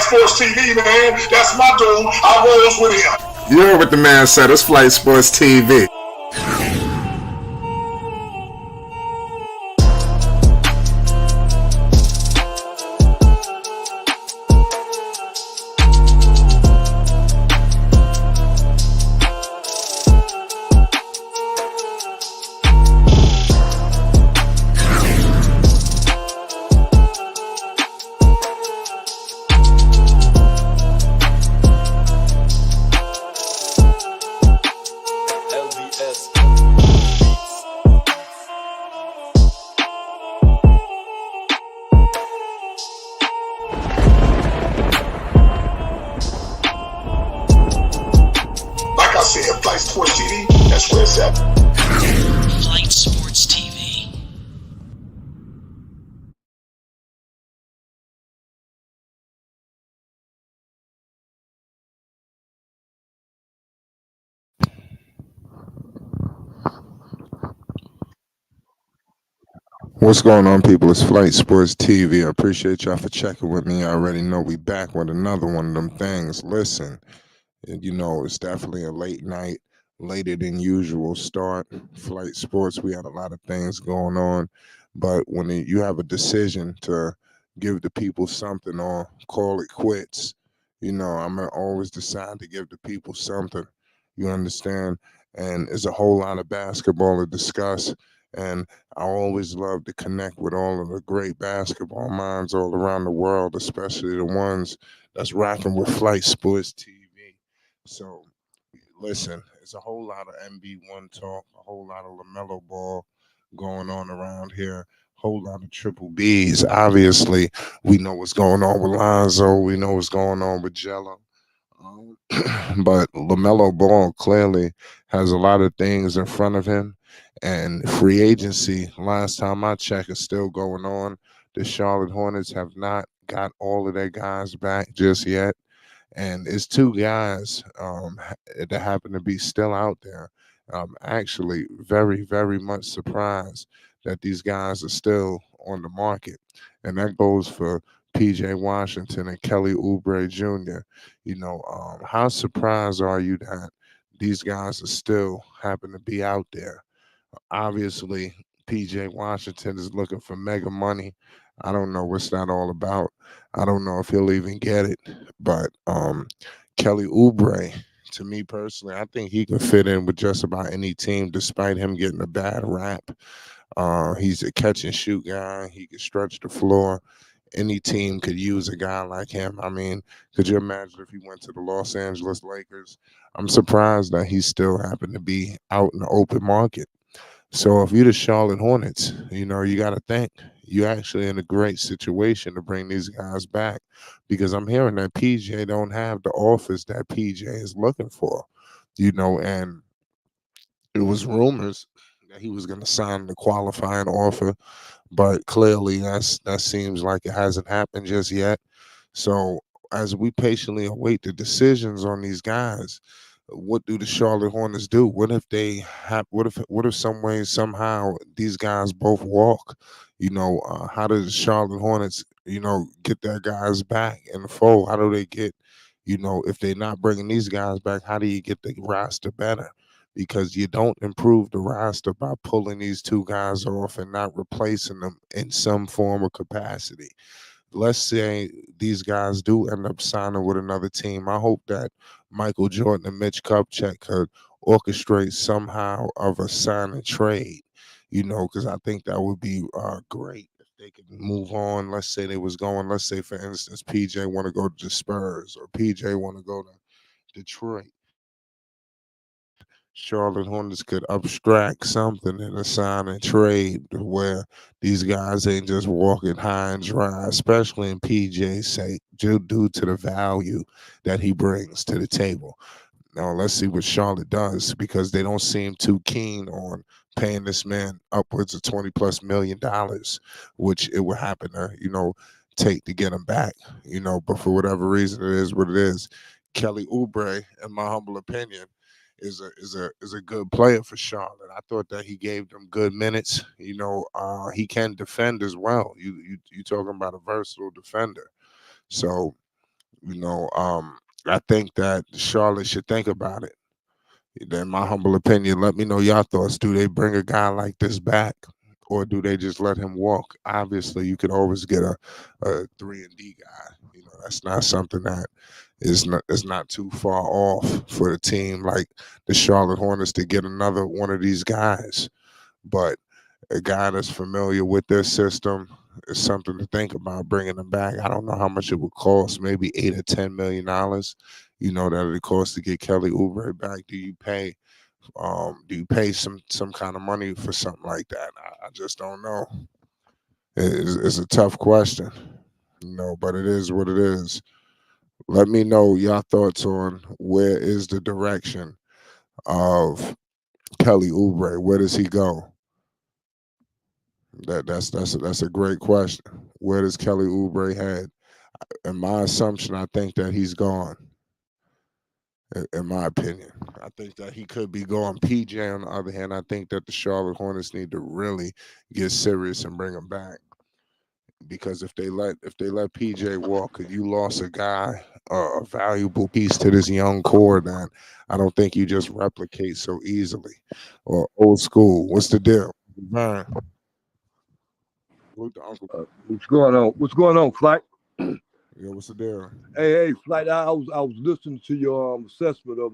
Sports TV, man. That's my dude. I rolls with him. You heard what the man said. It's Flight Sports TV. Like I said, Flight Sports TV, that's where it's at. Flight Sports TV. What's going on, people? It's Flight Sports TV. I appreciate y'all for checking with me. I already know we back with another one of them things. Listen, it's definitely a late night, later than usual start. Flight Sports, we had a lot of things going on. But when you have a decision to give the people something or call it quits, I'm going to always decide to give the people something. You understand? And there's a whole lot of basketball to discuss. And I always love to connect with all of the great basketball minds all around the world, especially the ones that's rocking with Flight Sports TV. So, listen, it's a whole lot of MB1 talk, a whole lot of Lamelo ball going on around here, whole lot of triple Bs. Obviously, we know what's going on with Lonzo. We know what's going on with Jello. But LaMelo Ball clearly has a lot of things in front of him. And free agency, last time I checked, is still going on. The Charlotte Hornets have not got all of their guys back just yet. And it's two guys that happen to be still out there. Actually, very, very much surprised that these guys are still on the market. And that goes for PJ Washington and Kelly Oubre Jr. How surprised are you that these guys are still happen to be out there? Obviously, PJ Washington is looking for mega money. I don't know what's that all about. I don't know if he'll even get it. But Kelly Oubre, to me personally, I think he can fit in with just about any team, despite him getting a bad rap. He's a catch and shoot guy. He can stretch the floor. Any team could use a guy like him. I mean, could you imagine if he went to the Los Angeles Lakers? I'm surprised that he still happened to be out in the open market. So if you're the Charlotte Hornets, you got to think you're actually in a great situation to bring these guys back, because I'm hearing that PJ don't have the offers that PJ is looking for, and it was rumors that he was going to sign the qualifying offer, but clearly that seems like it hasn't happened just yet. So as we patiently await the decisions on these guys, what do the Charlotte Hornets do? What if they have? What if some way somehow these guys both walk? How does the Charlotte Hornets, get their guys back in the fold? How do they get, if they're not bringing these guys back, how do you get the roster better? Because you don't improve the roster by pulling these two guys off and not replacing them in some form or capacity. Let's say these guys do end up signing with another team. I hope that Michael Jordan and Mitch Kupchak could orchestrate somehow of a sign and trade, because I think that would be great if they could move on. Let's say let's say, for instance, PJ want to go to the Spurs or PJ want to go to Detroit. Charlotte Hornets could abstract something in a sign and trade where these guys ain't just walking high and dry, especially in PJ's sake, due to the value that he brings to the table. Now, let's see what Charlotte does, because they don't seem too keen on paying this man upwards of $20+ million, which it would happen to, take to get him back, but for whatever reason, it is what it is. Kelly Oubre, in my humble opinion, is a good player for Charlotte. I thought that he gave them good minutes. He can defend as well. You talking about a versatile defender. So You know, I think that Charlotte should think about it. In my humble opinion, let me know your thoughts. Do they bring a guy like this back, or do they just let him walk? Obviously, you could always get a 3 and D guy. You know, that's not something that is not too far off for the team like the Charlotte Hornets to get another one of these guys. But a guy that's familiar with their system is something to think about bringing them back. I don't know how much it would cost, maybe $8 or $10 million. You know that it costs to get Kelly Oubre back. Do you pay some kind of money for something like that? I just don't know. It's a tough question, but it is what it is. Let me know your thoughts on where is the direction of Kelly Oubre. Where does he go? That's a great question. Where does Kelly Oubre head? In my assumption, I think that he's gone. In my opinion, I think that he could be gone. PJ, on the other hand, I think that the Charlotte Hornets need to really get serious and bring him back. Because if they let PJ walk, you lost a guy, a valuable piece to this young core that I don't think you just replicate so easily. Or old school. What's the deal? Vern, Luke the uncle. What's going on? What's going on, Flight? Yeah, what's the deal? Hey, Flight. I was listening to your assessment of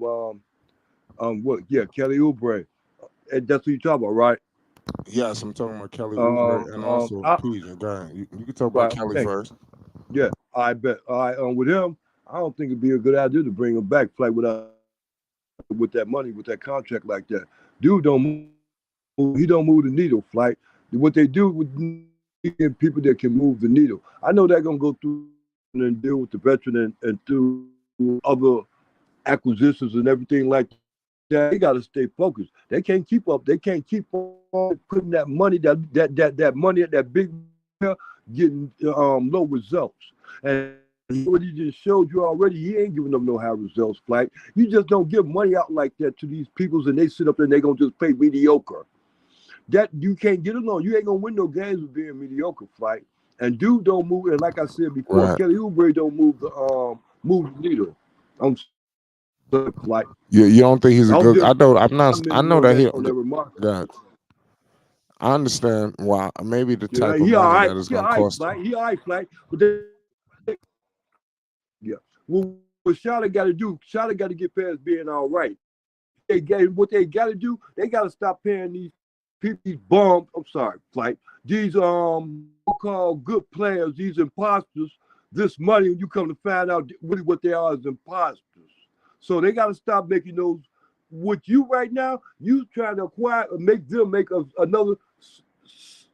what? Yeah, Kelly Oubre. That's what you're talking about, right? Yes, I'm talking about Kelly Oubre and also I, PJ. Go ahead. You can talk about right. Kelly Thank you. first. Yeah, I bet. All right. With him, I don't think it'd be a good idea to bring him back, Flight, with that money, with that contract like that. Dude don't move. He don't move the needle, Flight. What they do with people that can move the needle. I know they're gonna go through and deal with the veteran and through other acquisitions and everything like that. They got to stay focused. They can't keep up. They can't keep on putting that money, that money at that big, getting low results. And what he just showed you already, he ain't giving them no high results, Flight. You just don't give money out like that to these peoples, and they sit up there and they gonna just play mediocre. That you can't get along. You ain't gonna win no games with being mediocre, Flight. And dude don't move. And like I said before, Right. Kelly Oubre don't move the needle. I'm like, You don't think he's a I'm good? just I know commenting that he. on that remark. God, I understand why. Maybe the Yeah, type of he all money right. that is He all going to right, cost him. Flight. He all right, Flight. But yeah, what Charlotte got to do, Charlotte got to get past being all right. What they got to do, they got to stop paying these people, these bums. I'm sorry, Flight. These so-called good players, these imposters, this money, and you come to find out really what they are as imposters. So they got to stop making those. With you right now, you trying to acquire, make them make another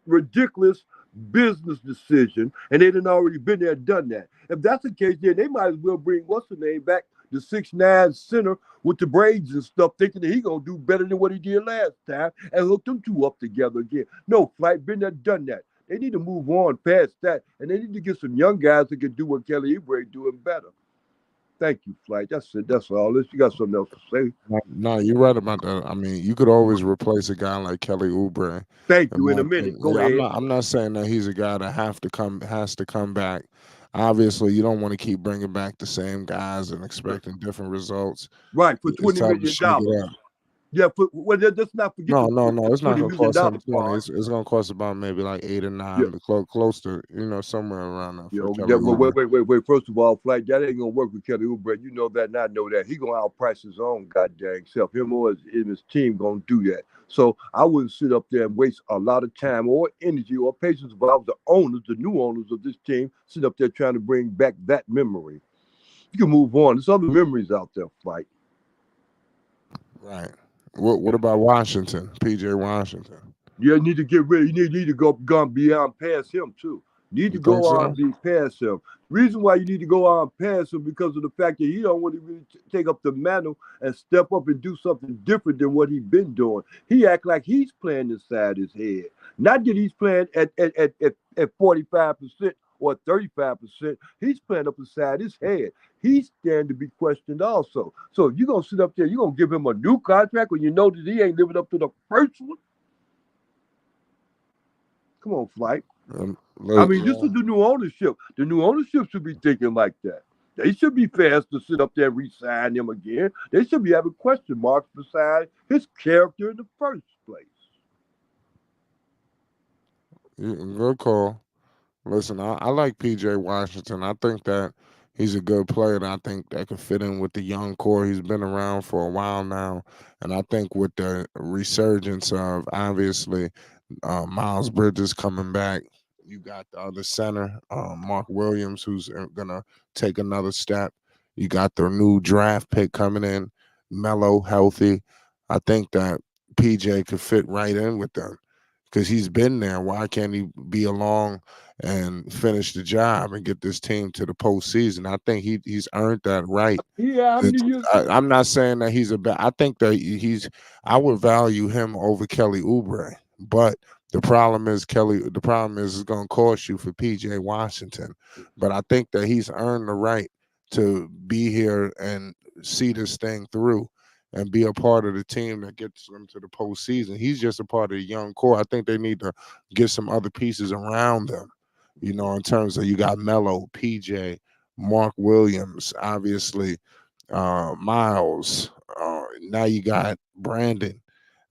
ridiculous business decision, and they done already been there, done that. If that's the case, then they might as well bring what's the name back, the 6'9" center with the braids and stuff, thinking that he gonna do better than what he did last time, and hook them two up together again. No, Flight, been there, done that. They need to move on past that, and they need to get some young guys that can do what Kelly Oubre doing better. Thank you, Flight. That's it. That's all. Unless you got something else to say. No, you're right about that. I mean, you could always replace a guy like Kelly Oubre. Thank In you. In my a minute. opinion, Go yeah, I'm ahead. not. I'm not saying that he's a guy that has to come back. Obviously, you don't want to keep bringing back the same guys and expecting different results. Right, for It's $20 time to million. shake it up. Yeah, well, let's not forget No, the, no, the, no. the It's not $20 gonna million cost him 20. part. It's gonna cost about maybe like 8 or 9, Yeah. but close to somewhere around that for Kelly That, well, Oubre. wait. First of all, Flight, that ain't gonna work with Kelly Oubre. You know that, and I know that. He gonna outprice his own goddamn self. Him or his team gonna do that. So I wouldn't sit up there and waste a lot of time or energy or patience if I was the owners, the new owners of this team, sit up there trying to bring back that memory. You can move on. There's other memories out there, Flight. Right. What about Washington? PJ Washington. You need to get rid. You need to go beyond past him too. You need You to think go on so? be past him. Reason why you need to go on past him because of the fact that he don't want to really take up the mantle and step up and do something different than what he's been doing. He act like he's playing inside his head. Not that he's playing at 45% or 35%. He's playing up inside his head. He's standing to be questioned also. So if you're gonna sit up there, you're gonna give him a new contract when you know that he ain't living up to the first one. Come on, Flight. I mean, this Yeah. is the new ownership. The new ownership should be thinking like that. They should be fast to sit up there and re-sign him again. They should be having question marks beside his character in the first place. Good call. Listen, I like PJ Washington. I think that he's a good player, and I think that could fit in with the young core. He's been around for a while now, and I think with the resurgence of obviously Miles Bridges coming back, you got the other center, Mark Williams, who's gonna take another step. You got the new draft pick coming in, Melo, healthy. I think that PJ could fit right in with them because he's been there. Why can't he be along and finish the job and get this team to the postseason? I think he's earned that right. Yeah, how many years? I'm not saying that he's a bad. I think that he's. I would value him over Kelly Oubre, but the problem is Kelly. The problem is it's going to cost you for PJ Washington. But I think that he's earned the right to be here and see this thing through and be a part of the team that gets them to the postseason. He's just a part of the young core. I think they need to get some other pieces around them. You know, in terms of you got Melo, PJ, Mark Williams, obviously Miles. Now you got Brandon.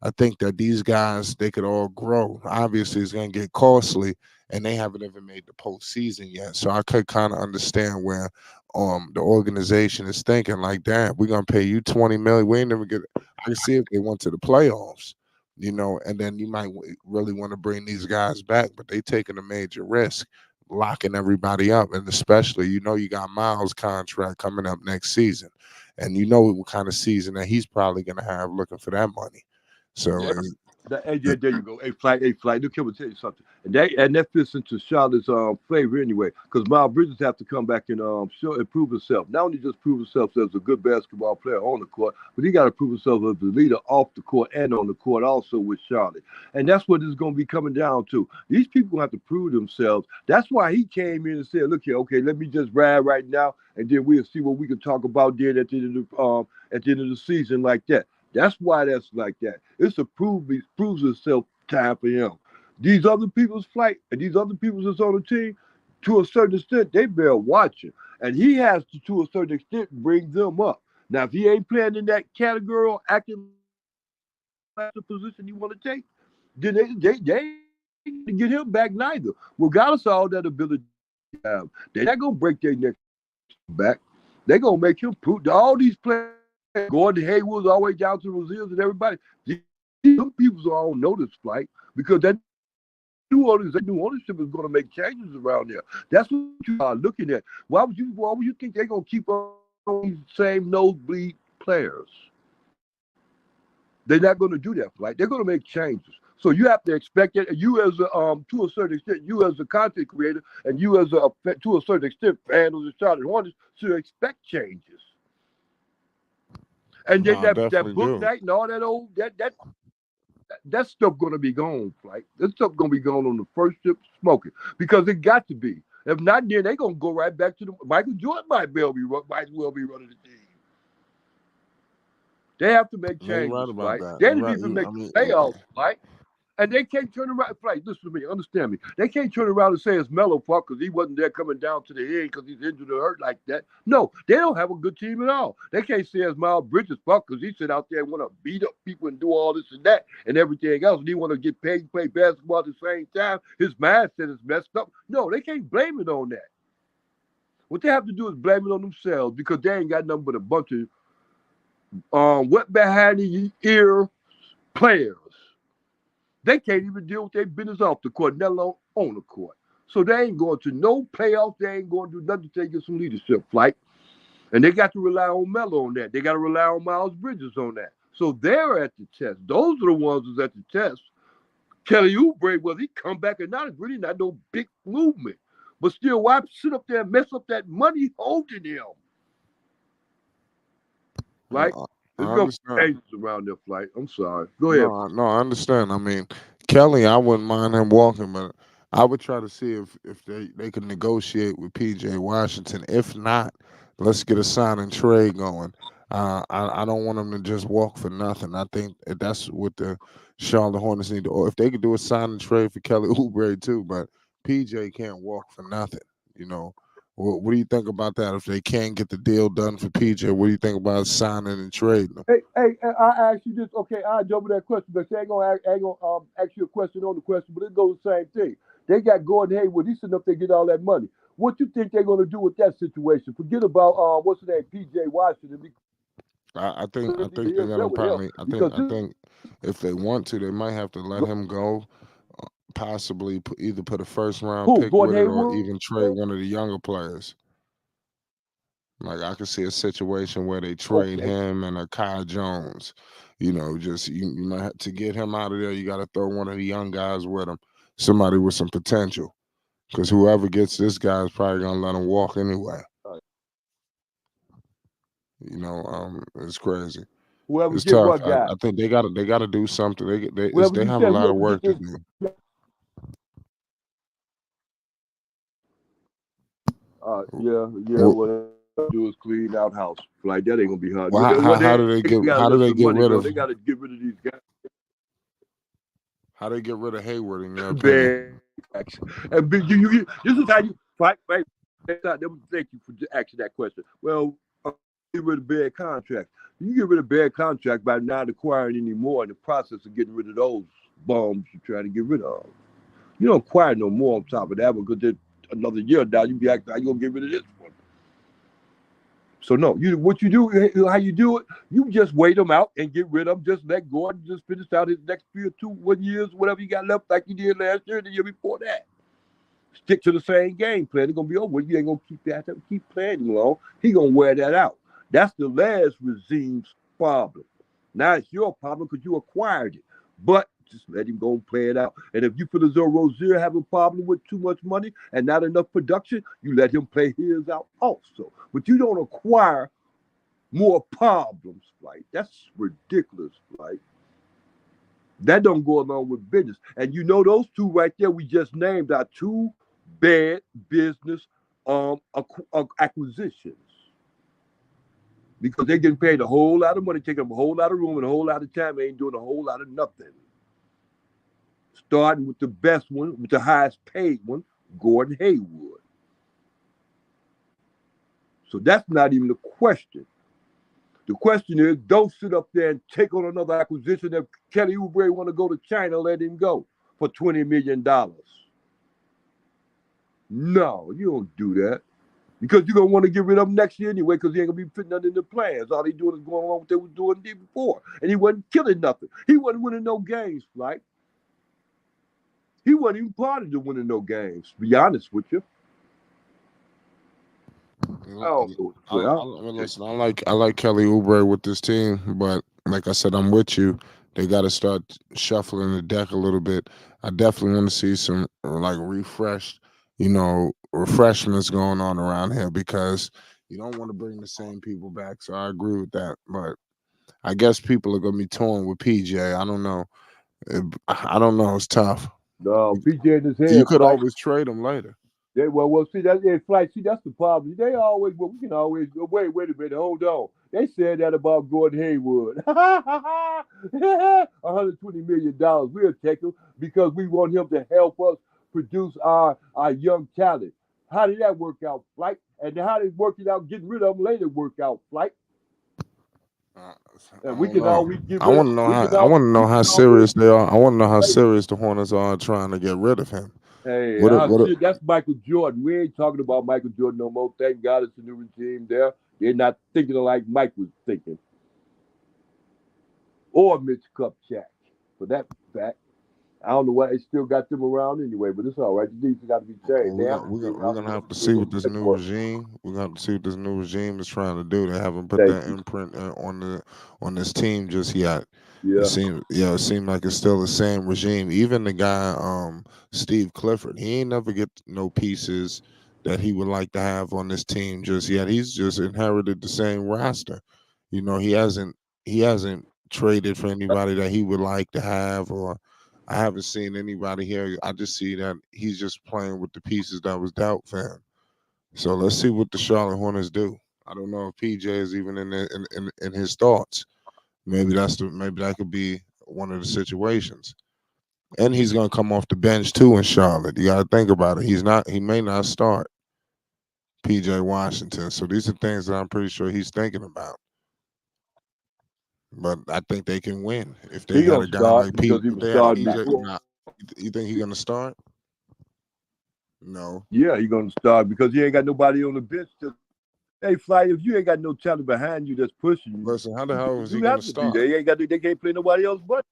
I think that these guys they could all grow. Obviously, it's going to get costly, and they haven't even made the postseason yet. So I could kind of understand where the organization is thinking like, damn, we're gonna pay you 20 million. We ain't never get. I can see if they went to the playoffs, you know, and then you might really want to bring these guys back, but they taking a major risk, locking everybody up, and especially you know you got Miles' contract coming up next season, and you know what kind of season that he's probably gonna have looking for that money. So Yeah. There you go. A flight. Look, here, tell you something. And that fits into Charlotte's favor anyway, because Miles Bridges have to come back and show and prove himself. Not only just prove himself as a good basketball player on the court, but he got to prove himself as a leader off the court and on the court also with Charlotte. And that's what it's going to be coming down to. These people have to prove themselves. That's why he came in and said, "Look here, okay, let me just ride right now, and then we'll see what we can talk about then at the end of the season like that." That's why that's like that. It's a proves itself time for him. These other people's flight and these other people that's on the team, to a certain extent, they bear watching. And he has to a certain extent, bring them up. Now, if he ain't playing in that category or acting like the position you want to take, then they ain't to get him back neither. Regardless of all that ability they have, they're not gonna break their neck back. They're gonna make him prove all these players. Gordon Hayward's all the way down to Roziers and everybody. Some people are on notice flight because that new ownership is going to make changes around there. That's what you are looking at. Why would you think they're going to keep on these same nosebleed players? They're not going to do that flight. They're going to make changes. So you have to expect it. You as a to a certain extent, you as a content creator, and you as a to a certain extent fan of the Charlotte Hornets should expect changes. And then no, I that definitely book do. night and all that old that stuff gonna be gone, like that stuff gonna be gone on the first trip smoking because it got to be. If not, then they gonna go right back to the Michael Jordan might well be running the team. They have to make No, you're right changes, about like that. they You're didn't right. even make I mean, the playoffs, like. And they can't turn around. Like, listen to me, understand me. They can't turn around and say it's Melo fault because he wasn't there coming down to the end because he's injured or hurt like that. No, they don't have a good team at all. They can't say it's Miles Bridges' fault because he sit out there and want to beat up people and do all this and that and everything else. And he want to get paid to play basketball at the same time. His mindset is messed up. No, they can't blame it on that. What they have to do is blame it on themselves because they ain't got nothing but a bunch of wet behind the ear players. They can't even deal with their business off the court, let alone on the court. So they ain't going to no playoffs. They ain't going to do nothing to get some leadership flight. And they got to rely on Melo on that. They got to rely on Miles Bridges on that. So they're at the test. Those are the ones who's at the test. Kelly Oubre, whether he come back or not, it's really not no big movement. But still, why sit up there and mess up that money holding him? Right? I There's I going to be understand. changes around their flight. I'm sorry. Go ahead. No, I understand. I mean, Kelly, I wouldn't mind him walking, but I would try to see if they could negotiate with PJ Washington. If not, let's get a sign and trade going. I don't want him to just walk for nothing. I think that's what the Charlotte Hornets need to. Or if they could do a sign and trade for Kelly Oubre too, but PJ can't walk for nothing. You know, What do you think about that? If they can't get the deal done for PJ, what do you think about signing and trading him? Hey, I ask you this. Okay, I jump that question, but I ain't gonna ask you a question on the question, but it goes the same thing. They got Gordon Hayward. He's sitting up there getting all that money. What you think they're gonna do with that situation? Forget about what's his name, PJ Washington. I think they're He'll gonna deal with him probably. because I think if they want to, they might have to let him go. Possibly either put a first round who? pick with Gordon it or Hayward. even trade one of the younger players. Like I could see a situation where they trade Okay. him and a Kai Jones. Just you might have to get him out of there. You got to throw one of the young guys with him, somebody with some potential. Because whoever gets this guy is probably gonna let him walk anyway. It's crazy. Whoever It's get tough. what I guy. think they gotta do something. Whoever They you have a said, lot of whoever work get to this. do. Yeah. Well, What I do is clean out house. Like that ain't gonna be hard. well, What how they do they get gotta how do let they some get money rid go. of They gotta get rid of these guys. how they get rid of Hayward in your opinion? Bad. And this is how you fight. Right? Thank you for asking that question. Well, get rid of bad contracts. You get rid of bad contracts by not acquiring any more in the process of getting rid of those bums you're trying to get rid of. You don't acquire no more on top of that one because another year down, you be acting how you gonna get rid of this one. So no, what you do, how you do it, you just wait them out and get rid of them. Just let Gordon just finish out his next 1 years, whatever you got left, like you did last year and the year before that. Stick to the same game plan. It's gonna be over. You ain't gonna keep playing him long. He gonna wear that out. That's the last regime's problem. Now it's your problem because you acquired it. But just let him go and play it out. And if you feel as though Rozier have a problem with too much money and not enough production, you let him play his out also. But you don't acquire more problems. Like that's ridiculous. Like that don't go along with business. And those two right there we just named are two bad business acquisitions because they're getting paid a whole lot of money, taking up a whole lot of room and a whole lot of time. They ain't doing a whole lot of nothing. Starting with the best one, with the highest paid one, Gordon Hayward. So that's not even the question. The question is, don't sit up there and take on another acquisition. If Kelly Oubre want to go to China, let him go for $20 million. No, you don't do that. Because you're going to want to get rid of him next year anyway because he ain't going to be fitting under the plans. All he doing is going on what they was doing the year before. And he wasn't killing nothing. He wasn't winning no games, like. He wasn't even part of the winning no games, to be honest with you. I don't know what to Listen, I like Kelly Oubre with this team, but like I said, I'm with you. They got to start shuffling the deck a little bit. I definitely want to see some like refreshments going on around here because you don't want to bring the same people back. So I agree with that, but I guess people are gonna be torn with PJ. I don't know. I don't know. It's tough. No, PJ in his You head, could like, always trade him later. see that in flight. See, that's the problem. They always, well, we can always wait a minute, hold on. They said that about Gordon Hayward. $120 million. We'll take him because we want him to help us produce our young talent. How did that work out, Flight? And how did it work it out getting rid of them later work out, Flight? Uh, And I we don't can know. always get I rid of. want to know We how. can I want to know how always serious they are. I want to know how serious the Hornets are trying to get rid of him. Hey, What? What? that's Michael Jordan. We ain't talking about Michael Jordan no more. Thank God it's a new regime there. They're not thinking like Mike was thinking. Or Mitch Kupchak, for that fact. I don't know why they still got them around anyway, but it's all right. The defense got to be changed. Well, They have to figure we're out gonna have to who's see going what to this play new for us. regime. We're gonna have to see what this new regime is trying to do. They haven't put Thank their you. imprint on this team just yet. Yeah. It seemed like it's still the same regime. Even the guy, Steve Clifford, he ain't never get no pieces that he would like to have on this team just yet. He's just inherited the same roster. He hasn't traded for anybody that he would like to have, or I haven't seen anybody here. I just see that he's just playing with the pieces that was dealt for him. So let's see what the Charlotte Hornets do. I don't know if PJ is even in his thoughts. Maybe that could be one of the situations. And he's gonna come off the bench too in Charlotte. You gotta think about it. He may not start. PJ Washington. So these are things that I'm pretty sure he's thinking about. But I think they can win if they He got gonna a guy start like because PJ. he If was they have starting PJ, before. nah, you think he's gonna start? No. Yeah, he gonna start because he ain't got nobody on the bench. Hey, Fly, if you ain't got no talent behind you that's pushing you, Listen, how the hell is he you gonna have to be. start? They can't play nobody else but.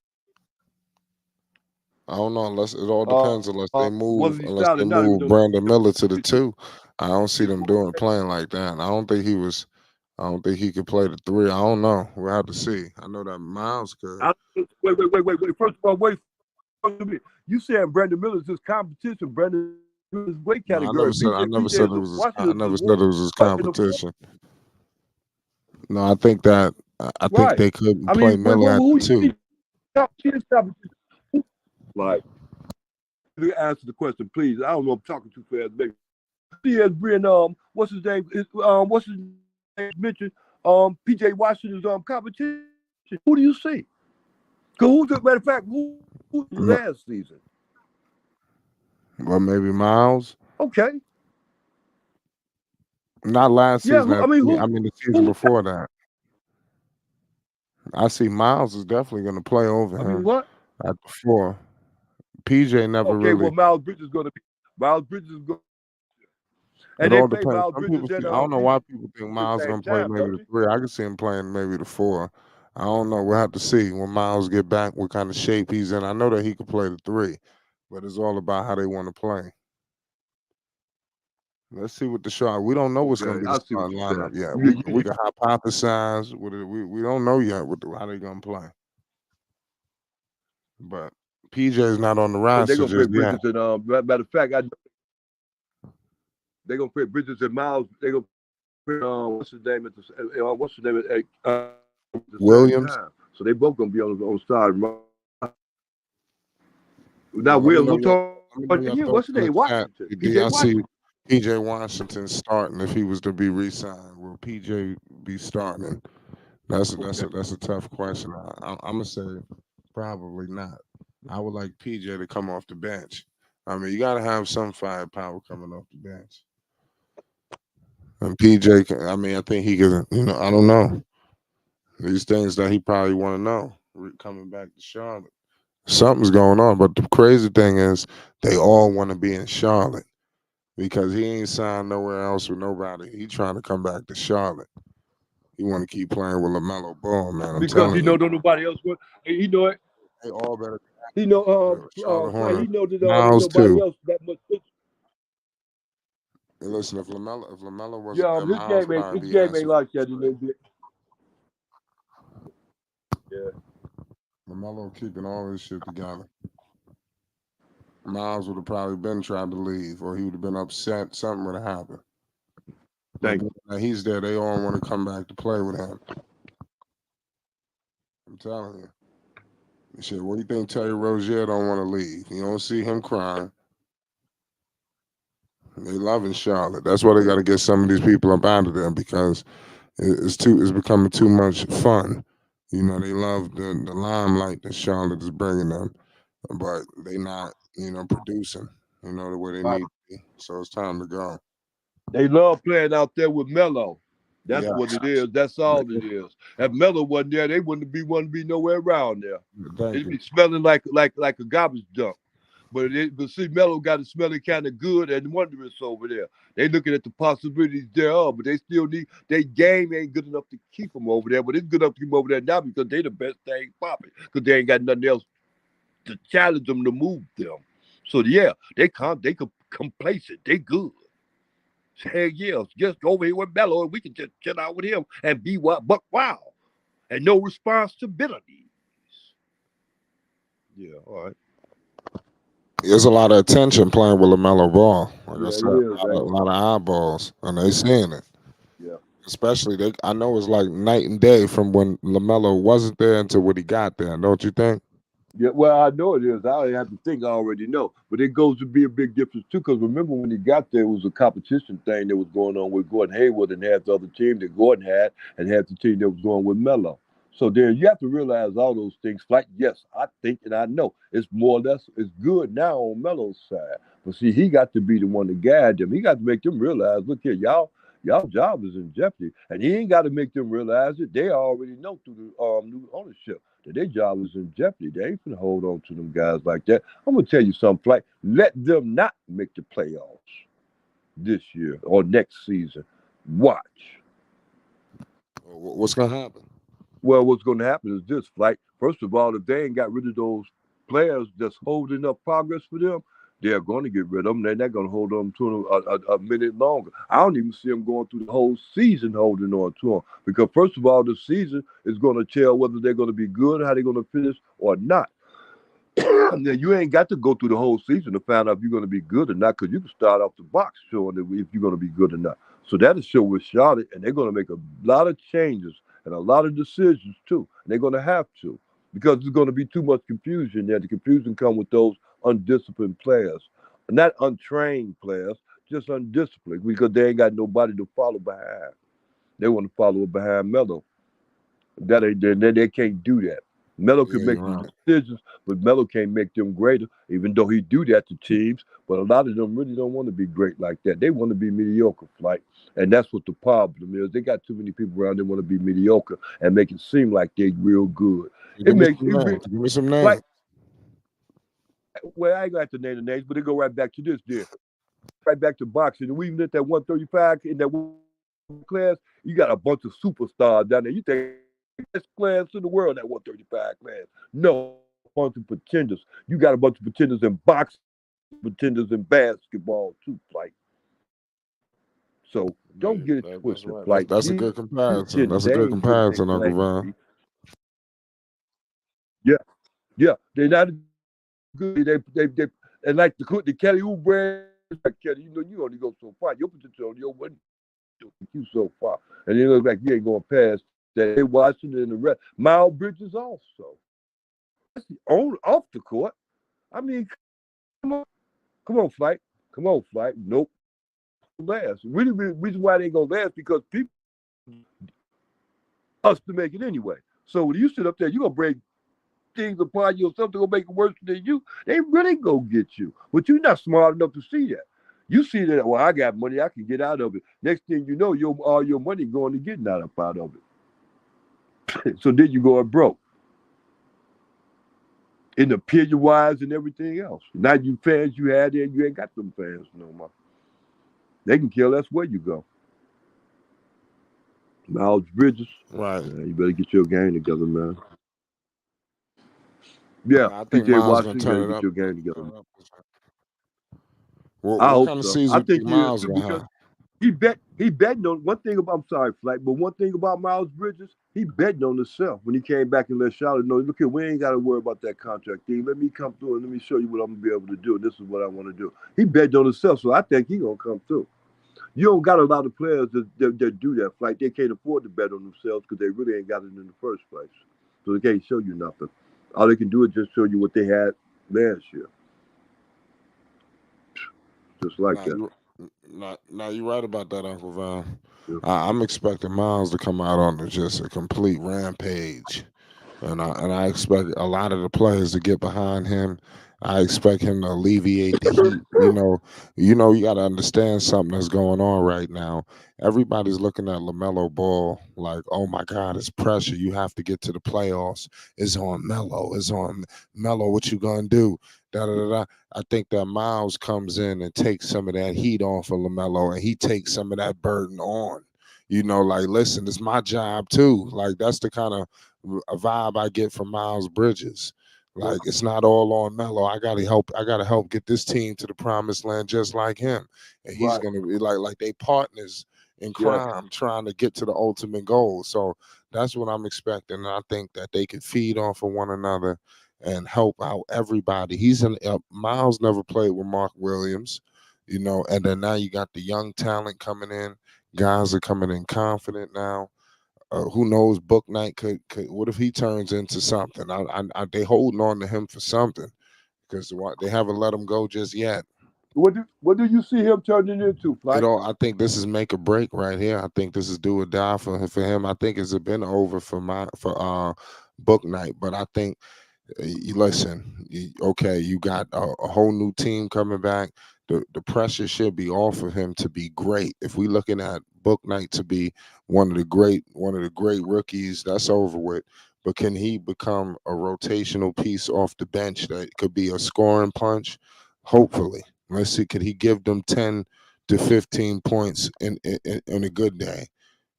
I don't know. Unless it all depends. What is he Unless they starting now? You move know, Brandon Miller to the 2. I don't see them playing like that. I don't think he was. I don't think he could play the 3. I don't know. We'll have to see. I know that Miles could. Wait. First of all, wait a minute. You saying Brandon Miller's his competition? Brandon Miller's weight No, I category. never said. I never PJ said is it a was. I Washington never is said it was his watching the competition. No, I think that. I think right. they could I play mean, Miller at the who 2. his competition? Like, to answer the question, please. I don't know. I'm talking too fast, maybe. He has been what's his name? What's his name mentioned? PJ Washington's competition. Who do you see? Cause who's the matter of fact, who last season? Well, maybe Miles. Okay. Not last Yeah, season. I mean I mean the season before that. I see Miles is definitely going to play over him what? at the 4. PJ never Okay, well really. Miles Bridges is gonna be Miles Bridges is going It and they all play depends. Miles Some Bridges people and think. I don't know PJ why people think at the Miles same going to play time, maybe don't the they? 3. I can see him playing maybe the 4. I don't know. We'll have to see when Miles get back what kind of shape he's in. I know that he could play the 3, but it's all about how they want to play. Let's see what the shot. We don't know what's going to Okay, be the I see what starting you're saying. lineup yet. We can hypothesize. We don't know yet how they're going to play. But PJ's not on the They're roster gonna play just yet. Bridges and matter of fact, they're gonna play Bridges and Miles. They're gonna play what's his name at the same Williams. time. So they both gonna be on the side. Now, Well, let me Will, know who your told let me know your you? thoughts What's his in the name? chat. Washington. Do PJ y'all see Washington. PJ Washington starting if he was to be re-signed? Will PJ be starting? That's a tough question. I'm gonna say probably not. I would like PJ to come off the bench. I mean, you gotta have some firepower coming off the bench. And PJ, I mean, I think he could. I don't know these things that he probably want to know coming back to Charlotte. Something's going on, but the crazy thing is they all want to be in Charlotte because he ain't signed nowhere else with nobody. He trying to come back to Charlotte. He want to keep playing with Lamelo Ball, man. I'm Because he telling know you, don't nobody else would. He know it. they all better He know be Charlotte like he Hornets. know that ain't Miles nobody too. else that much. And listen, if Lamelo wasn't Yeah, there, Miles his probably be game ain't asking for like that. a trade. Yeah. Lamelo keeping all his shit together. Miles would have probably been trying to leave, or he would have been upset. Something would have happened. But Thank you. now he's there. They all want to come back to play with him. I'm telling you. Shit, what do you think Terry Rozier don't want to leave? You don't see him crying. They loving Charlotte. That's why they got to get some of these people up out of there because it's becoming too much fun. They love the limelight that Charlotte is bringing them, but they not producing the way they need to be. So it's time to go. They love playing out there with Melo. That's Yeah, what it is. That's all it is. If Melo wasn't there, they wouldn't be nowhere around there. thank It'd you. be smelling like a garbage dump. But see, Melo got it smelling kind of good and wondrous over there. They looking at the possibilities thereof, but they still need their game ain't good enough to keep them over there. But it's good enough to keep them over there now because they the best thing popping. Because they ain't got nothing else to challenge them to move them. So yeah, they complacent. They good. Hell yeah, just go over here with Melo and we can just chill out with him and be buck wow. And no responsibilities. Yeah, all right. There's a lot of attention playing with Lamelo Ball. Like I Yeah, said, it is, a ain't it? lot of eyeballs, and they seeing it. Yeah. Especially I know it's like night and day from when Lamelo wasn't there until when he got there. Don't you think? Yeah, well, I know it is. I don't have to think. I already know. But it goes to be a big difference, too, because remember when he got there, it was a competition thing that was going on with Gordon Hayward and half the other team that Gordon had and half the team that was going with Melo. So there, you have to realize all those things. Like, yes, I think and I know it's more or less it's good now on Melo's side. But see, he got to be the one to guide them. He got to make them realize, look here, y'all job is in jeopardy, and he ain't got to make them realize it. They already know through the new ownership that their job is in jeopardy. They ain't gonna hold on to them guys like that. I'm gonna tell you something, like let them not make the playoffs this year or next season. Watch. What's gonna happen? Well, what's going to happen is this: like, first of all, if they ain't got rid of those players that's holding up progress for them, they're going to get rid of them. They're not going to hold on to them a minute longer. I don't even see them going through the whole season holding on to them because, first of all, the season is going to tell whether they're going to be good, how they're going to finish, or not. Now, you ain't got to go through the whole season to find out if you're going to be good or not, because you can start off the box showing if you're going to be good or not. So that'll show with Charlotte, and they're going to make a lot of changes and a lot of decisions too. And they're going to have to, because there's going to be too much confusion there. The confusion come with those undisciplined players, not untrained players, just undisciplined, because they ain't got nobody to follow behind. They want to follow behind Melo. That ain't they can't do that. Melo can Yeah, make you're the right. decisions, but Melo can't make them greater, even though he do that to teams. But a lot of them really don't want to be great like that. They want to be mediocre, like, and that's what the problem is. They got too many people around. They want to be mediocre and make it seem like they're real good. It Give me makes some it names. Give me some like, names. well, I ain't got to name the names, but they go right back to this. There, right back to boxing. And we even at that 135 in that class, you got a bunch of superstars down there. You think best class in the world, that 135 class. No, a bunch of pretenders. You got a bunch of pretenders in boxing, pretenders in basketball too, like. So Yeah, don't get it that's twisted. right. Like That's a these good comparison. pretenders, That's a they good ain't what they comparison, Uncle claim to Van. be. Yeah, yeah. They're not good. They and like the Kelly Oubre, like Kelly, you only go so far. Your potential on your one you so far. And it looks like you ain't going past that. They Washington and the rest. Miles Bridges also. That's the on off the court. I mean, come on, come on, flight, come on, flight. Nope, last. Really, reason why they ain't gonna last because people us to make it anyway. So when you sit up there, you gonna break things upon yourself to go make it worse than you. They really go get you, but you're not smart enough to see that. You see that, well, I got money, I can get out of it. Next thing you know, all your money going to getting out of it. So then you go broke in the opinion wise and everything else. Now you fans you had there, you ain't got them fans no more. They can kill us where you go. Miles Bridges, Right. you better get your game together, man. Yeah, Yeah, I think PJ Miles gonna Washington, you better turn it get up. your game together, man. Turn it up. What I what hope kind of so. I season you think think he is Miles too gonna because have? he betting on one thing about I'm sorry, Flight, but one thing about Miles Bridges, he betting on himself when he came back and let Charlotte know, look here, we ain't gotta worry about that contract thing. Let me come through and let me show you what I'm gonna be able to do. This is what I want to do. He betting on himself, so I think he gonna come through. You don't got a lot of players that do that. Like they can't afford to bet on themselves because they really ain't got it in the first place. So they can't show you nothing. All they can do is just show you what they had last year, just like Nah, that. you're right about that, Uncle Van. Yeah. I'm expecting Miles to come out on just a complete rampage. And I expect a lot of the players to get behind him. I expect him to alleviate the heat. You got to understand something that's going on right now. Everybody's looking at Lamelo Ball like, oh my God, it's pressure. You have to get to the playoffs. It's on Melo. It's on Melo. What you gonna do? Da da da. Da. I think that Miles comes in and takes some of that heat off of Lamelo, and he takes some of that burden on. Like, listen, it's my job too. Like, that's the kind of a vibe I get from Miles Bridges. Right. Like, it's not all on Melo. I gotta help. I gotta help get this team to the promised land just like him. And he's Right. gonna be like they partners in Yes. crime trying to get to the ultimate goal. So that's what I'm expecting. And I think that they can feed off of one another and help out everybody. Miles never played with Mark Williams, and then now you got the young talent coming in. Guys are coming in confident now. Who knows? Book Night could. What if he turns into something? They holding on to him for something because they haven't let him go just yet. What do you see him turning into, Flight? I think this is make or break right here. I think this is do or die for him. I think it's been over for book night, but I think you listen. Okay, you got a whole new team coming back. The pressure should be off of him to be great. If we looking at book night to be one of the great rookies, that's over with. But can he become a rotational piece off the bench that could be a scoring punch? Hopefully. Let's see, could he give them 10 to 15 points in a good day?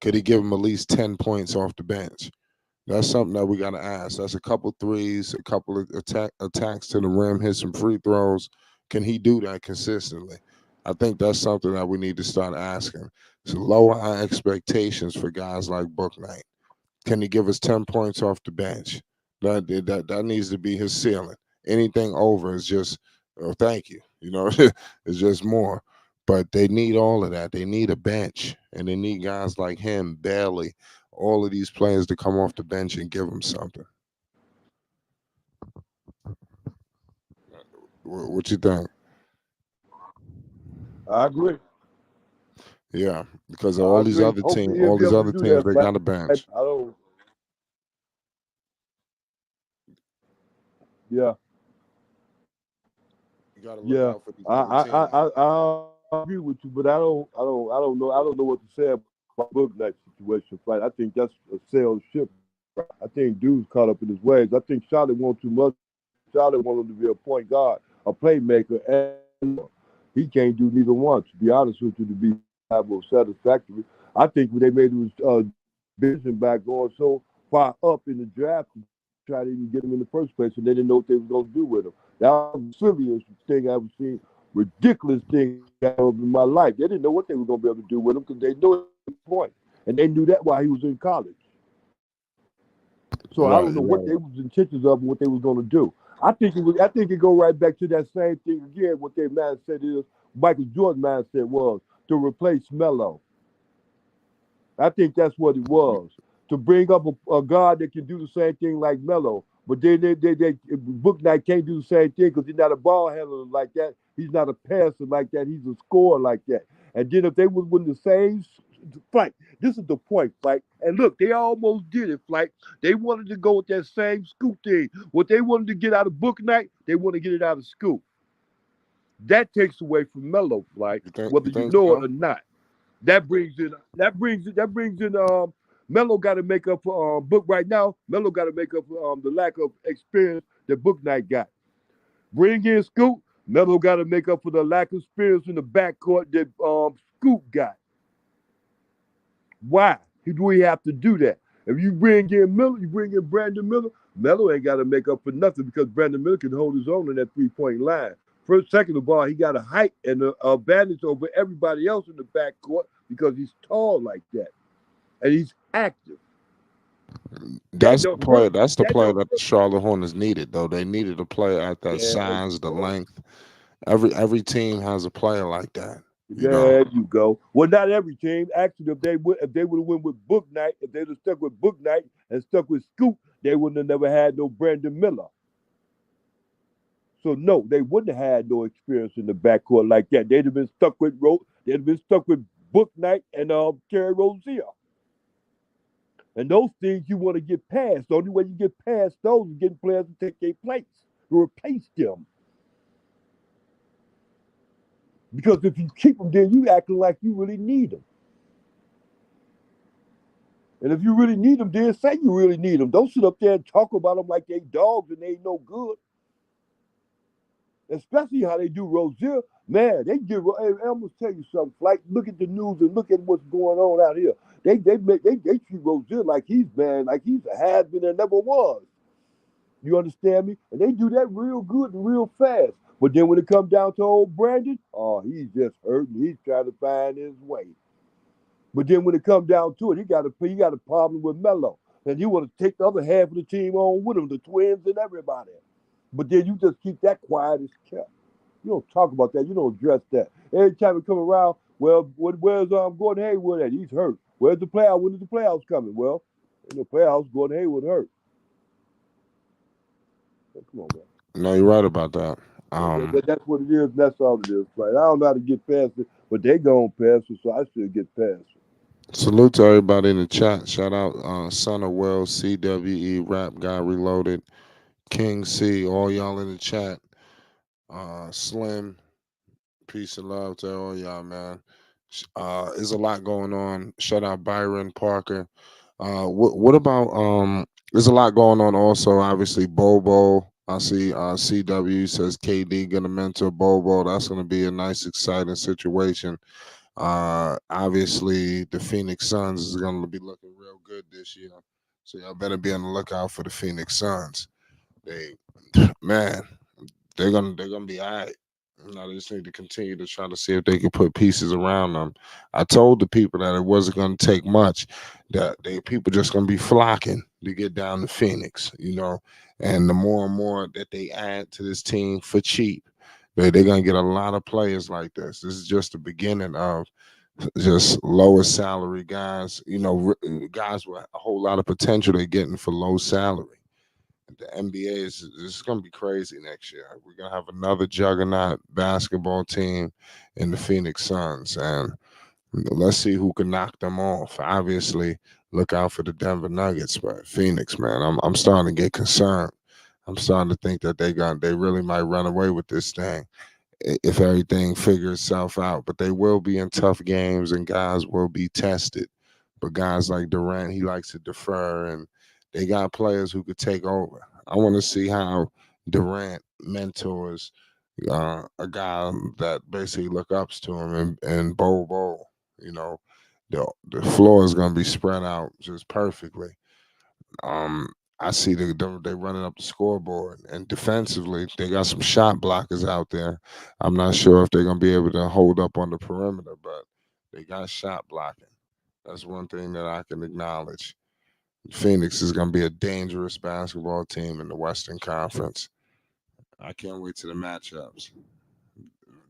Could he give them at least 10 points off the bench? That's something that we got to ask. That's a couple threes, a couple of attacks to the rim, hit some free throws. Can he do that consistently? I think that's something that we need to start asking. So lower our expectations for guys like Book Knight. Can he give us 10 points off the bench? That needs to be his ceiling. Anything over is just, oh, thank you. It's just more. But they need all of that. They need a bench, and they need guys like him, Bailey, all of these players to come off the bench and give them something. What you think? I agree. Yeah, because I all these agree. other teams, Hopefully he'll all be these able to other do teams, that, they Flight. got a bench. I don't. Yeah, You got to look yeah. out for these I other I I teams. I agree with you, but I don't know what to say about book night situation, Flight. I think that's a sales ship. I think dude's caught up in his ways. I think Charlotte wants too much. Charlotte wanted to be a point guard, a playmaker, and he can't do neither one. To be honest with you, to be satisfactory, I think when they made his vision back going so far up in the draft to try to even get him in the first place, and they didn't know what they were going to do with him. That was the silliest thing I've ever seen. Ridiculous thing I've in my life. They didn't know what they were going to be able to do with him because they knew it at the point, and they knew that while he was in college. So I don't Right, know what right. they was intentions of and what they was going to do. I think it was. I think it go right back to that same thing again. What their mindset is, Michael Jordan mindset was to replace Melo. I think that's what it was to bring up a guard that can do the same thing like Melo. But then Book Knight can't do the same thing because he's not a ball handler like that. He's not a passer like that. He's a scorer like that. And then if they would win the same fight, this is the point, fight. And look, they almost did it, fight. They wanted to go with that same Scoop thing. What they wanted to get out of Book Knight, they want to get it out of Scoop. That takes away from Melo, like You whether you think know it so? or not. That brings in Melo got to make up for Book right now. Melo got to make up for the lack of experience that Book Knight got. Bring in Scoot. Melo got to make up for the lack of experience in the backcourt that Scoot got. Why do we have to do that? If you bring in Miller, you bring in Brandon Miller. Melo ain't got to make up for nothing because Brandon Miller can hold his own in that 3-point line. First, second of all, he got a height and an advantage over everybody else in the backcourt because he's tall like that and he's active. That That's the don't player. hurt. That's the That player don't that the hurt. Charlotte Hornets needed, though. They needed a player at that There size, you the go. length. Every team has a player like that. You know. There you go. Well, not every team. Actually, if they would have went with Book Knight, if they'd have stuck with Book Knight and stuck with Scoop, they wouldn't have never had no Brandon Miller. So no, they wouldn't have had no experience in the backcourt like that. They'd have been stuck with They'd have been stuck with Book Knight and Terry Rozier. And those things you want to get past. The only way you get past those is getting players to take their place, to replace them. Because if you keep them, then you acting like you really need them. And if you really need them, then say you really need them. Don't sit up there and talk about them like they dogs and they ain't no good. Especially how they do Rozier. Man, they give. Hey, I'm gonna tell you something. Like, look at the news and look at what's going on out here. They treat Rozier like he's like he's a has been and never was. You understand me? And they do that real good and real fast. But then when it comes down to old Brandon, oh, he's just hurting. He's trying to find his way. But then when it comes down to it, he got a problem with Melo, and you want to take the other half of the team on with him, the twins and everybody. But then you just keep that quiet as kept. You don't talk about that. You don't address that. Every time it come around, well, where's Gordon Hayward at? He's hurt. Where's the playoff? When is the playoffs coming? Well, in the playoffs, Gordon Hayward hurt. So come on, man. No, you're right about that. That's what it is. That's all it is. Like, I don't know how to get past it, but they gonna pass it, so I should get past it. Salute to everybody in the chat. Shout out Son of Wells, CWE, Rap Guy Reloaded, King C, all y'all in the chat. Slim, peace and love to all y'all, man. There's a lot going on. Shout out Byron Parker. What about there's a lot going on also, obviously Bobo. I see CW says KD gonna mentor Bobo. That's gonna be a nice, exciting situation. Obviously the Phoenix Suns is gonna be looking real good this year. So y'all better be on the lookout for the Phoenix Suns. They man, they're gonna be all right. They just need to continue to try to see if they can put pieces around them. I told the people that it wasn't gonna take much, that they people just gonna be flocking to get down to Phoenix, and the more and more that they add to this team for cheap, they're gonna get a lot of players like this. This is just the beginning of just lower salary guys, guys with a whole lot of potential they're getting for low salary. The NBA is going to be crazy next year. We're going to have another juggernaut basketball team in the Phoenix Suns, and let's see who can knock them off. Obviously, look out for the Denver Nuggets, but Phoenix, man, I'm starting to get concerned. I'm starting to think that they really might run away with this thing if everything figures itself out. But they will be in tough games, and guys will be tested. But guys like Durant, he likes to defer, and they got players who could take over. I want to see how Durant mentors a guy that basically look up to him and Bo. You know, the floor is going to be spread out just perfectly. Um, I see they running up the scoreboard, and defensively they got some shot blockers out there. I'm not sure if they're gonna be able to hold up on the perimeter, but they got shot blocking. That's one thing that I can acknowledge. Phoenix is gonna be a dangerous basketball team in the Western Conference. I can't wait to the matchups.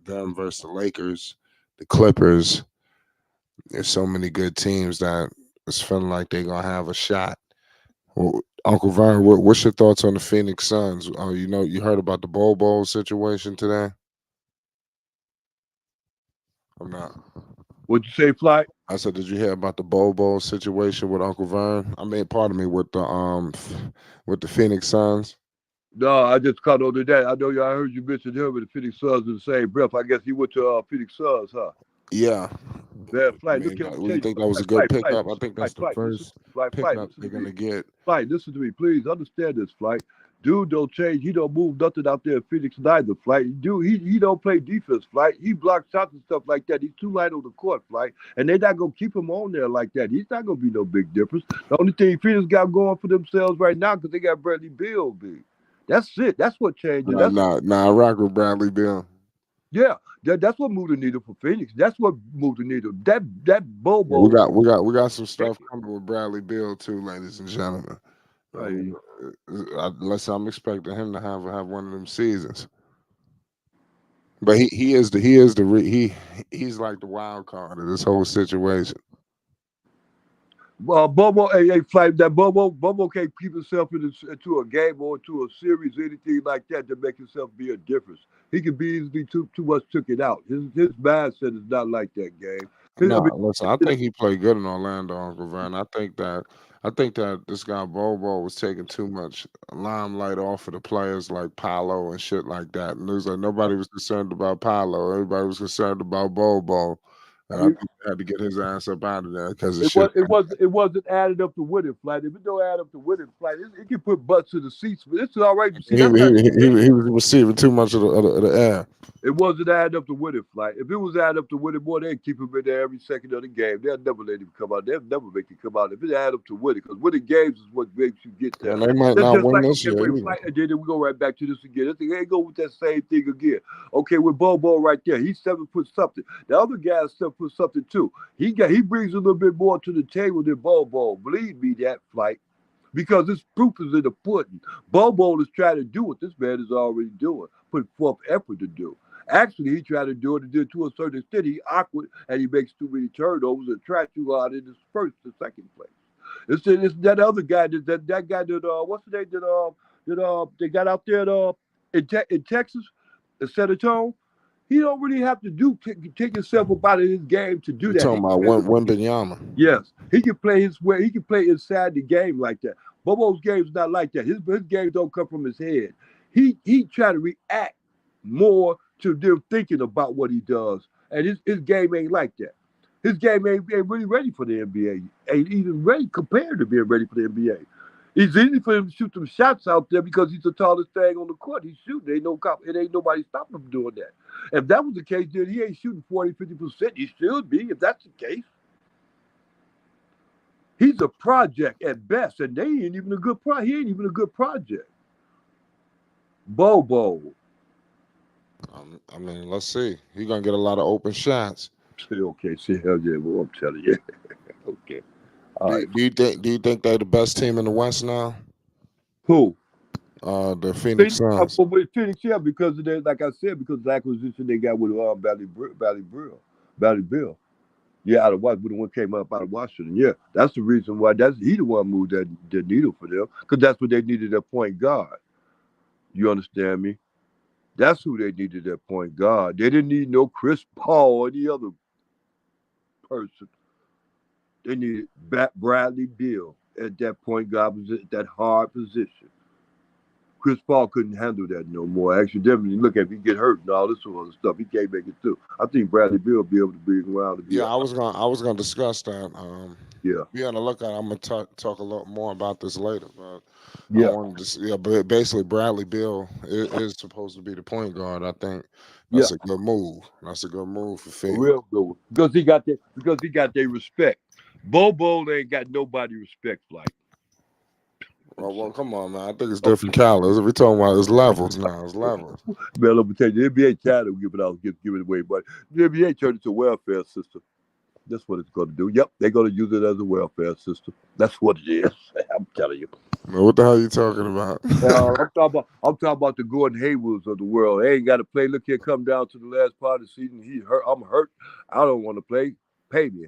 Them versus the Lakers, the Clippers. There's so many good teams that it's feeling like they're gonna have a shot. Well, Uncle Vern, what's your thoughts on the Phoenix Suns? You heard about the Bowl situation today? I'm not. What'd you say, Flight? I said, did you hear about the Bowl situation with Uncle Vern? I mean, pardon me, with the Phoenix Suns. No, I just caught on to that. I know I heard you mention him with the Phoenix Suns in the same breath. I guess he went to Phoenix Suns, huh? Yeah. Man, I Flight, look mean, here, let me do tell you you think that something. was a good pickup? I think that's the Flight, listen, first Flight, pickup listen they're to me. gonna get. Flight, listen to me, please. Understand this, Flight. Dude don't change. He don't move nothing out there in Phoenix neither, Flight. Dude, he don't play defense, Flight. He blocks shots and stuff like that. He's too light on the court, Flight. And they're not gonna keep him on there like that. He's not gonna be no big difference. The only thing Phoenix got going for themselves right now, because they got Bradley Beal, big. That's it. That's what changes. That's Nah, I rock with Bradley Beal. yeah. That's what moved the needle for Phoenix. That's what moved the needle. That Yeah, we Bobo. got we got we got some stuff coming with Bradley Beal too, ladies and gentlemen. Hey, Unless I'm expecting him to have one of them seasons. But he's like the wild card of this whole situation. Bobo, hey, Flight, that Bobo can't keep himself into a game or into a series, anything like that, to make himself be a difference. He could be easily too much took it out. His mindset is not like that game. I No, mean, listen, I think he played good in Orlando, Uncle Vern. I think that this guy Bobo was taking too much limelight off of the players like Paolo and shit like that. And it was like nobody was concerned about Paolo. Everybody was concerned about Bobo. I And I mean, think they had to get his ass up out of there because of it shit. was it wasn't added up to winning, Flight. If it don't add up to winning, Flight, it can put butts in the seats. But this is all right. See, He, that's not. he was receiving too much of the air. It wasn't adding up to winning, Flight. If it was adding up to winning more, they'd keep him in there every second of the game. They'll never let him come out. They'll never make him come out. If it add up to winning, because winning games is what makes you get there. And they might That's not just win like, this okay, year wait, either. Flight, and then we go right back to this again. They go with that same thing again. Okay, with Bobo right there, he's 7 foot something. The other guy's 7 foot something too. He brings a little bit more to the table than Bobo. Believe me, that, Flight. Because this proof is in the pudding. Bobo is trying to do what this man is already doing, put forth effort to do. Actually, he tried to do it and did to a certain extent. He's awkward and he makes too many turnovers and tries too hard in his first and second place. It's that other guy that guy that what's the name that they got out there in Texas. and set a tone. He don't really have to take himself up out of his game to do You that. talking about Wembanyama? Yes, he can play his way. He can play inside the game like that. Bobo's game's not like that. His game don't come from his head. He try to react more to them thinking about what he does, and his game ain't like that. His game ain't really ready for the NBA. Ain't even ready compared to being ready for the NBA. It's easy for him to shoot some shots out there because he's the tallest thing on the court. He's shooting. It ain't nobody stopping him doing that. If that was the case, then he ain't shooting 40, 50%. He should be, if that's the case. He's a project at best, and they ain't even a good He ain't even a good project. Bobo. I mean, let's see. He's gonna get a lot of open shots. Okay, see, hell yeah, well, I'm telling you. Okay. All right. Do you think they're the best team in the West now? Who? The Phoenix Phoenix, Suns. with Phoenix, yeah, because of like I said, because of the acquisition they got with Valley Bill. Yeah, out of Washington, the one came up out of Washington. Yeah, that's the reason why. He the one moved the needle for them because that's what they needed their point guard. You understand me? That's who they needed their point guard. They didn't need no Chris Paul or any other person. They needed Bradley Beal at that point guard position, that hard position. Chris Paul couldn't handle that no more. Actually, definitely look at if he get hurt and all this sort of stuff, he can't make it through. I think Bradley Beal will be able to be around to be Yeah, a I was gonna discuss that. yeah. Be on the lookout. I'm gonna talk a lot more about this later, but I Yeah. wanted to yeah, but basically Bradley Bill is supposed to be the point guard. I think Yeah. that's a good move. That's a good move for A Philly. real good one. Because he got their respect. Bobo ain't got nobody respect like. Well, come on, man. I think it's different colors. If we're talking about it's levels now, it's levels. Man, let me tell you, the NBA tired of giving it away, but the NBA turned into a welfare system. That's what it's going to do. Yep, they're going to use it as a welfare system. That's what it is. I'm telling you. Man, what the hell are you talking about? I'm talking about the Gordon Haywards of the world. They ain't got to play. Look here, come down to the last part of the season. He hurt. I'm hurt. I don't want to play. Pay me.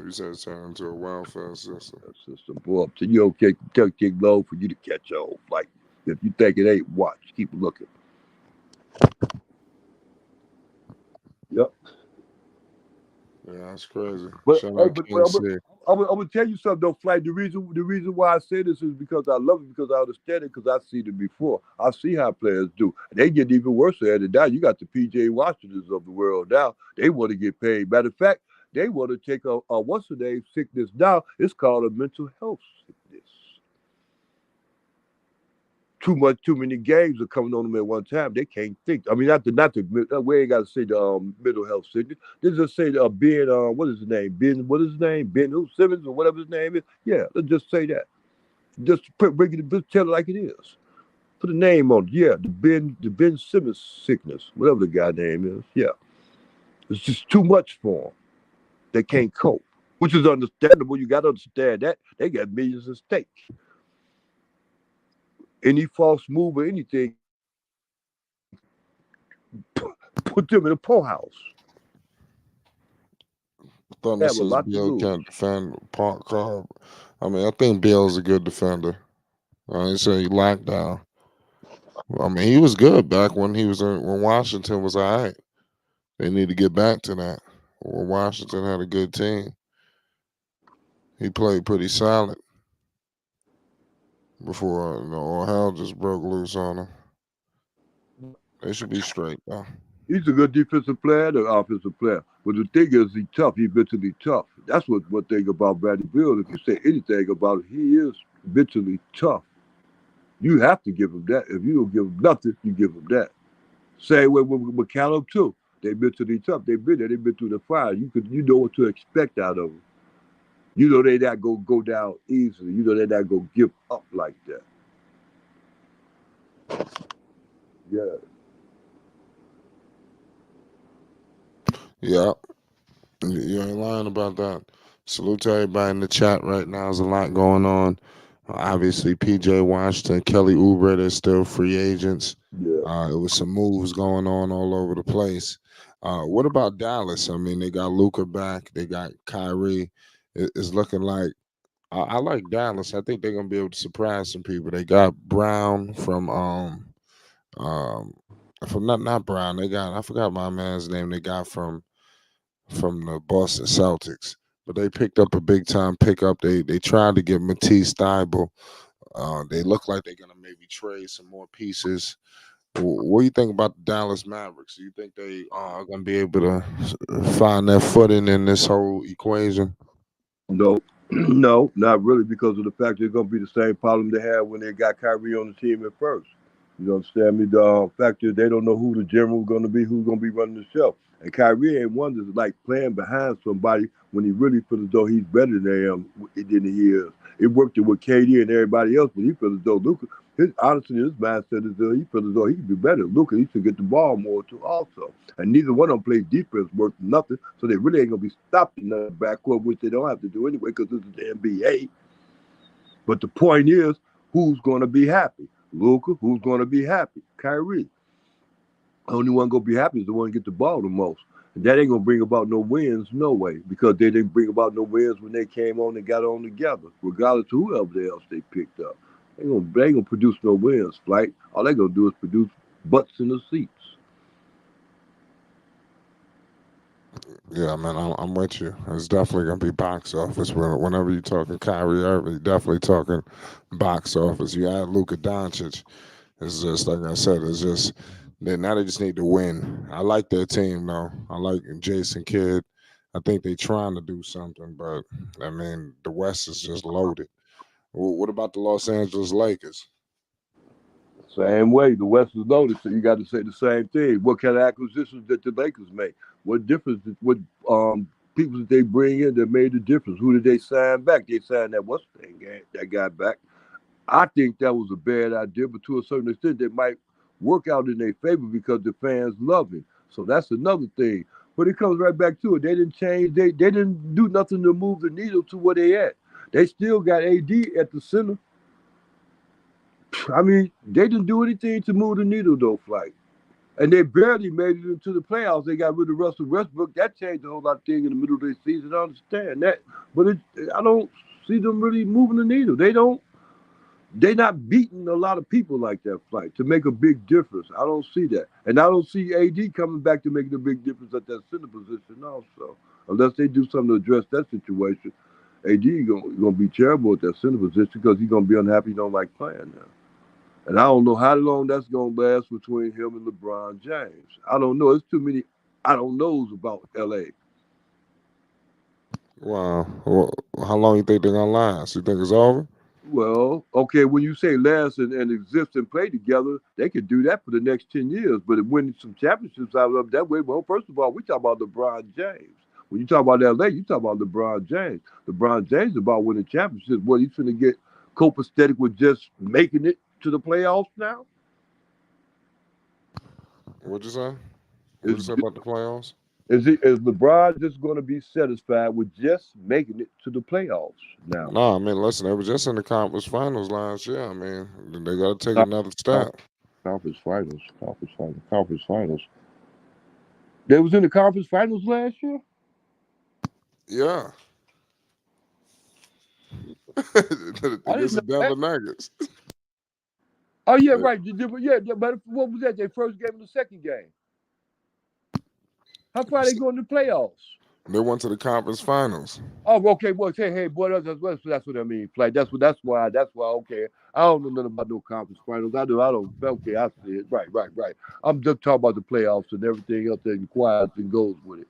You said it's turned into a welfare system. System. Boy, up to you. Okay, take low for you to catch on. Like if you think it ain't, watch. Keep looking. Yep. Yeah, that's crazy. But Shout hey, out but King C. I'm gonna tell you something though, Flight. The reason why I say this is because I love it, because I understand it, because I see it before. I see how players do. They get even worse at it now. You got the PJ Washingtons of the world now. They want to get paid. Matter of fact, they want to take a what's the name sickness now. It's called a mental health sickness. Too many games are coming on them at one time. They can't think. I mean, not the we ain't got to say the mental health sickness. They just say Ben. What is his name? Ben. What is his name? Ben who Simmons or whatever his name is. Yeah, let's just say that. Just tell it like it is. Put a name on it. Yeah, the Ben Simmons sickness, whatever the guy name is. Yeah, it's just too much for them. They can't cope, which is understandable. You got to understand that they got millions at stake. Any false move or anything put them in a poorhouse. Thunder Have a says lot to Bill lose. can't defend Park Cobb. I mean, I think Bill's a good defender. I ain't say he locked down. I mean, he was good back when when Washington was all right. They need to get back to that. When Washington had a good team, he played pretty solid before all hell just broke loose on him. They should be straight though. He's a good defensive player and an offensive player. But the thing is, he's tough. He's mentally tough. That's what one thing about Bradley Beal. If you say anything about it, he is mentally tough. You have to give him that. If you don't give him nothing, you give him that. Same way with McCallum too. They mentally tough. They've been there. They've been through the fire. You know what to expect out of them. You know they not go down easily. You know they not gonna give up like that. Yeah. Yeah, you ain't lying about that. Salute to everybody in the chat right now. There's a lot going on. Obviously, PJ Washington, Kelly Oubre, they're still free agents. Yeah. It was some moves going on all over the place. What about Dallas? I mean, they got Luca back. They got Kyrie. It's looking like I like Dallas. I think they're gonna be able to surprise some people. They got Brown from If I'm not Brown, they got I forgot my man's name. They got from the Boston Celtics, but they picked up a big time pickup. They tried to get Matisse Thybulle. They look like they're gonna maybe trade some more pieces. What do you think about the Dallas Mavericks? Do you think they are going to be able to find their footing in this whole equation? No, no, not really, because of the fact they're going to be the same problem they had when they got Kyrie on the team at first. You understand me? The fact is they don't know who the general going to be, who's going to be running the show. And Kyrie ain't one that's like playing behind somebody when he really feels as though he's better than he is. It worked with KD and everybody else, but he feels as though Luka, honestly, his mindset is that he feels as though he could be better. Luka, he should get the ball more too, also. And neither one of them plays defense worth nothing, so they really ain't gonna be stopping the backcourt, which they don't have to do anyway because this is the NBA. But the point is, who's gonna be happy? Luka. Who's gonna be happy? Kyrie. The only one gonna be happy is the one to get the ball the most. And that ain't gonna bring about no wins, no way, because they didn't bring about no wins when they came on and got on together, regardless of whoever else they picked up. They ain't gonna produce no wins, Flight. All they gonna do is produce butts in the seats. Yeah, man, I'm with you. It's definitely going to be box office. Whenever you're talking Kyrie Irving, you're definitely talking box office. You add Luka Doncic, it's just like I said. It's just now they just need to win. I like their team though. I like Jason Kidd. I think they're trying to do something, but I mean the West is just loaded. What about the Los Angeles Lakers? Same way, the West is loaded, so you got to say the same thing. What kind of acquisitions did the Lakers make? What difference? What people did they bring in that made the difference? Who did they sign back? They signed that what's the name that guy back. I think that was a bad idea, but to a certain extent, they might work out in their favor because the fans love him. So that's another thing. But it comes right back to it. They didn't change. They didn't do nothing to move the needle to where they at. They still got AD at the center. I mean, they didn't do anything to move the needle though, Flight. And they barely made it into the playoffs. They got rid of Russell Westbrook. That changed a whole lot of things in the middle of the season. I understand that, but I don't see them really moving the needle. They don't. They're not beating a lot of people like that, Flight, to make a big difference. I don't see that, and I don't see AD coming back to making a big difference at that center position also, unless they do something to address that situation. AD gonna be terrible at that center position because he's gonna be unhappy. He don't like playing now. And I don't know how long that's going to last between him and LeBron James. I don't know. It's too many I don't knows about LA. Wow, how long you think they're gonna last? You think it's over? Well, okay, when you say last and exist and play together, they could do that for the next 10 years. But if winning some championships out of that way, well, first of all, we talk about LeBron James. When you talk about LA, you talk about LeBron James. LeBron James is about winning championships. What, he's going to get copacetic with just making it to the playoffs now? What'd you say? What'd Is you say about the playoffs? Is LeBron just going to be satisfied with just making it to the playoffs now? No, I mean, listen, they were just in the conference finals last year. I mean, they got to take Con- another con- step. conference finals. They was in the conference finals last year. Yeah, I didn't against the know that. Denver Nuggets. Oh yeah, They, right. Yeah, but what was that? Their first game and the second game. How far they going to the playoffs? they went to the conference finals. Oh, okay. Well, say, hey, boy, that's what I mean. Like that's why. Okay, I don't know nothing about no conference finals. I do. I don't. Okay, I see it. Right. I'm just talking about the playoffs and everything else that requires and goes with it.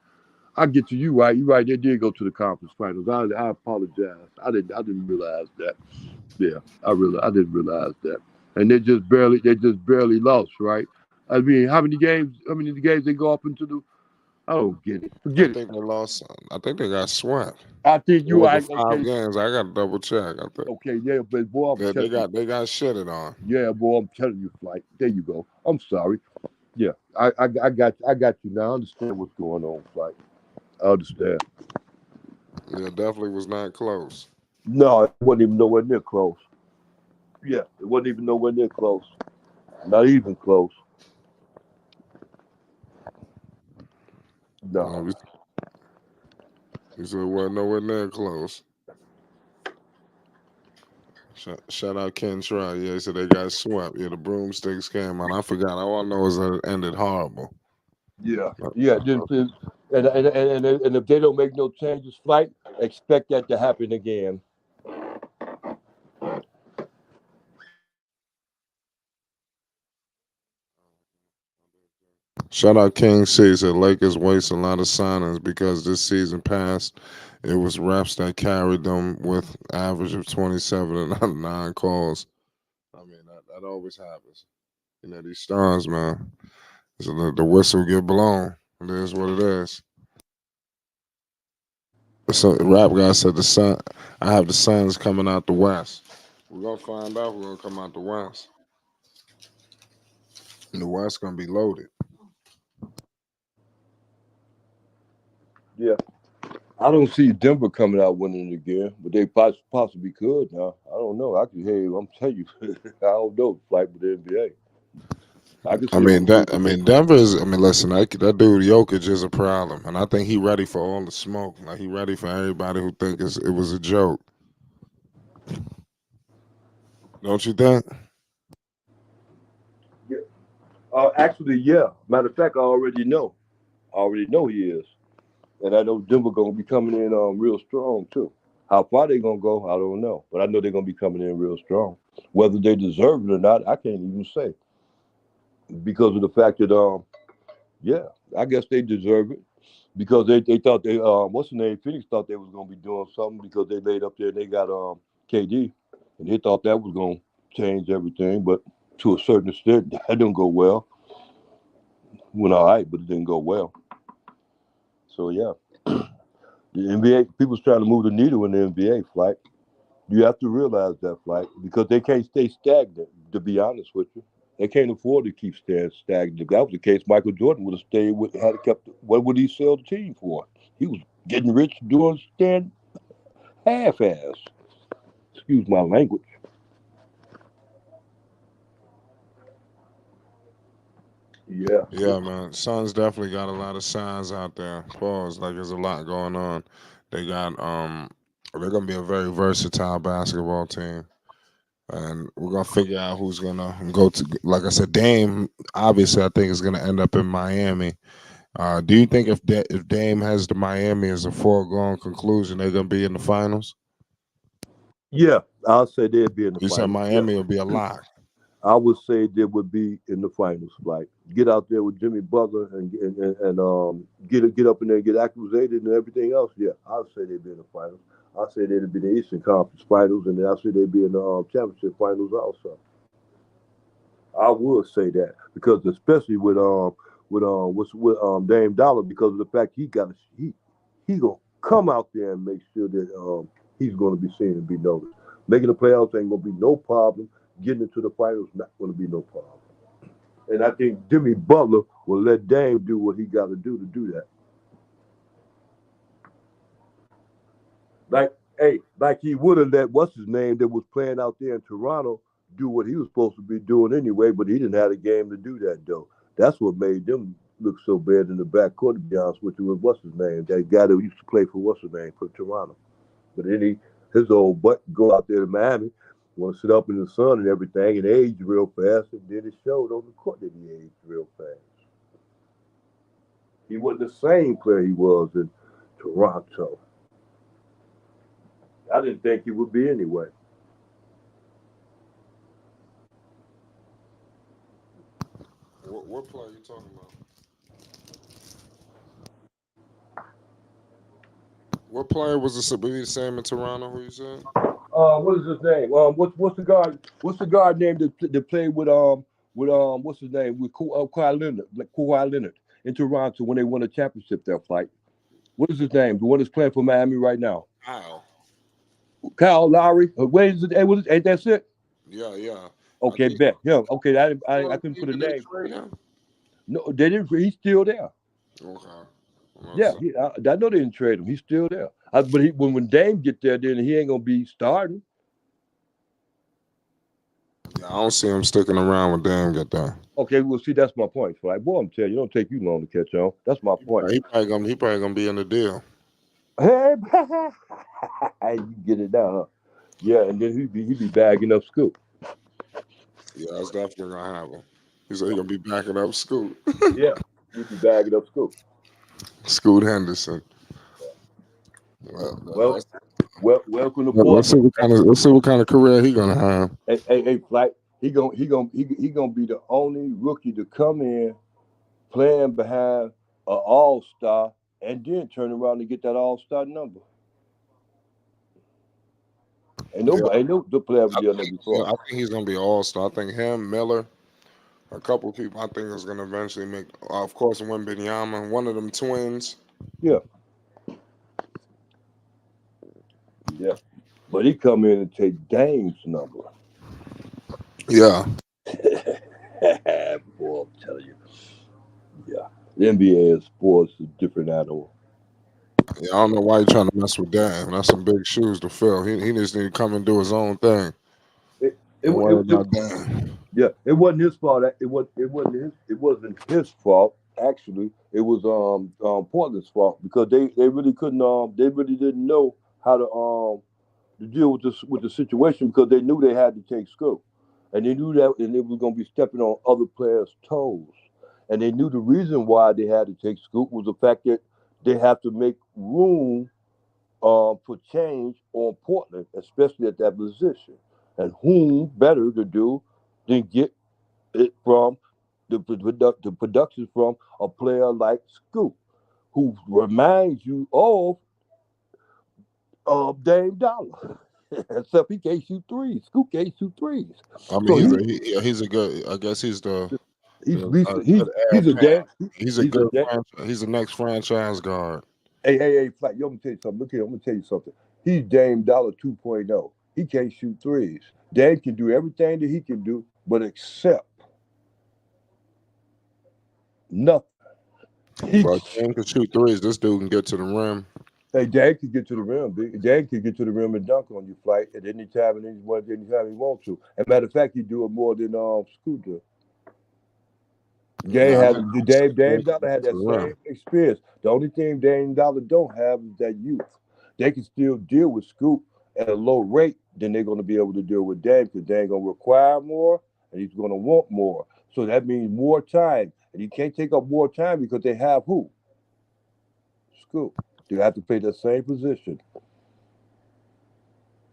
I get you. You right. You right. They did go to the conference finals. I apologize. I didn't realize that. Yeah, I didn't realize that. And they just barely lost, right? I mean, how many games they go up into the? I don't get it. I Forget it. think they lost. I think they got swept. I think It you was right. the five Okay, games. I got to double check. I think okay, yeah, but boy, I'm they telling you, got shitted on. yeah, boy, I'm telling you, Flight. There you go. I'm sorry. Yeah, I got you now. I understand what's going on, Flight. I understand. Yeah, definitely was not close. No, it wasn't even nowhere near close. Yeah, it wasn't even nowhere near close. Not even close. Yeah, No. you said it wasn't nowhere near close. Shout out Ken Try. Yeah, he said they got swept. Yeah, the broomsticks came out. I forgot. All I know is that it ended horrible. Yeah, yeah. And if they don't make no changes, flight, expect that to happen again. Shout out King C. Said Lakers waste a lot of signings because this season past it was refs that carried them with average of 27 and not 9 calls. I mean that always happens. You know these stars, man. So the whistle get blown. It is what it is. So the rap guy said the sun. I have the Suns coming out the west. We're gonna find out. We're gonna come out the west. And the west gonna be loaded. Yeah, I don't see Denver coming out winning again, but they possibly could. Now I don't know. I'm telling you, I don't know. Flight with the NBA, I can I see mean them. that. I mean Denver's. I mean, listen, that dude Jokic is a problem, and I think he ready for all the smoke. Like he ready for everybody who think it was a joke. Don't you think? Yeah. Actually, yeah. Matter of fact, I already know. I already know he is, and I know Denver gonna be coming in real strong too. How far they gonna go, I don't know, but I know they're gonna be coming in real strong. Whether they deserve it or not, I can't even say because of the fact that yeah, I guess they deserve it because they thought they what's the name, Phoenix thought they was gonna be doing something because they laid up there and they got KD and they thought that was gonna change everything, but to a certain extent that didn't go well. Went all right, but it didn't go well. So yeah, the NBA people's trying to move the needle in the NBA, Flight. You have to realize that, Flight, because they can't stay stagnant. To be honest with you, they can't afford to keep staying stagnant. If that was the case, Michael Jordan would have stayed with, had kept. What would he sell the team for? He was getting rich doing stand half-ass. Excuse my language. Yeah, Yeah, man. Suns definitely got a lot of signs out there. Pause. Like there's a lot going on. They got they're gonna be a very versatile basketball team. And we're gonna figure out who's gonna go to. Like I said, Dame. Obviously, I think is gonna end up in Miami. Do you think if Dame has the Miami as a foregone conclusion, they're gonna be in the finals? yeah. I'll say they'd be in the You said finals. Yeah. Miami will be a lock. I would say they would be in the finals. Like get out there with Jimmy Butler and get up in there and get activated and everything else. Yeah, I'd say they'd be in the finals. I'd say they'd be in the Eastern Conference Finals, and then I'd say they'd be in the championship finals also. I would say that because especially with Dame Dollar because of the fact he gonna come out there and make sure that he's gonna be seen and be noticed. Making the playoffs ain't gonna be no problem. Getting into the finals not gonna be no problem. And I think Jimmy Butler will let Dame do what he got to do that. Like he would have let what's his name that was playing out there in Toronto do what he was supposed to be doing anyway, but he didn't have a game to do that though. That's what made them look so bad in the backcourt. To be honest with you, was what's his name? That guy that used to play for what's his name for Toronto. But then his old butt go out there to Miami, want to sit up in the sun and everything, and age real fast, and then it showed on the court that he aged real fast. He wasn't the same player he was in Toronto. I didn't think he would be anyway. What play are you talking about? What player was the same in Toronto? Who you said? What is his name? What's the guard? What's the guard name that played with what's his name with Kawhi Leonard, like Kawhi Leonard in Toronto when they won a championship there, Flight. What is his name? The one that's playing for Miami right now. Kyle. Kyle Lowry. Wait, is it? Ain't that it? Yeah, yeah. I Okay, think bet him. Okay, I well, couldn't put a did they name. trade him? No, they didn't. He's still there. Okay. Yeah, I know they didn't trade him. He's still there. But when Dame get there, then he ain't gonna be starting. Yeah, I don't see him sticking around when Dame get there. Okay, well, see, that's my point. So, like, boy, I'm telling you, it don't take you long to catch on. That's my point. He probably gonna be in the deal. Hey, you get it now, huh? Yeah, and then he be bagging up Scoop. Yeah, that's definitely gonna happen. He's gonna be backing up Scoot. Yeah, he be bagging up Scoop. Scoot Henderson. Well, Well, welcome to let's see Portland. what kind of career he gonna have. Hey, Flight. He gonna be the only rookie to come in playing behind an All Star and then turn around and get that All Star number. Yeah, Ain't no good player ever I done that think before. I think he's gonna be all star. I think him, Miller, a couple of people. I think is gonna eventually make. Of course, Wembanyama, one of them twins. Yeah, yeah. But he come in and take Dame's number. Yeah, Boy, I'm telling you. Yeah. The NBA is sports is a different animal. yeah. I don't know why you trying to mess with Dame. That's some big shoes to fill. He just need to come and do his own thing. It, it, Don't it, worry it, about Dame. yeah, it wasn't his fault. It wasn't his fault. Actually, it was Portland's fault because they really couldn't they really didn't know how to deal with this with the situation because they knew they had to take Scoop, and they knew that and they was going to be stepping on other players' toes, and they knew the reason why they had to take Scoop was the fact that they have to make room for change on Portland, especially at that position. And whom better to do than get it from the production from a player like Scoop, who reminds you of Dame Dollar. Except he can't shoot threes. Scoop can't shoot threes. I mean, So he's a good. I guess he's he's a he's good heir he's a apparent. damn He's a he's a good damn franchise. He's the next franchise guard. hey, Flat, yo, I'm gonna tell you something. Look here, I'm gonna tell you something. He's Dame Dollar 2.0. He can't shoot threes. Dame can do everything that he can do, but except nothing. He But Dame can shoot threes. This dude can get to the rim. Hey, Dad could get to the rim. Dad could get to the rim and dunk on you, Flight, at any time and anytime he wants to. As a matter of fact, he do it more than Scooter. Yeah, I mean, Dame Dame can Dollar get had to that the rim. same experience. The only thing Dame Dollar don't have is that youth. They can still deal with Scoop at a low rate than they're going to be able to deal with Dame because Dame's going to require more and he's going to want more. So that means more time. And you can't take up more time because they have who? Scoop. They have to play the same position.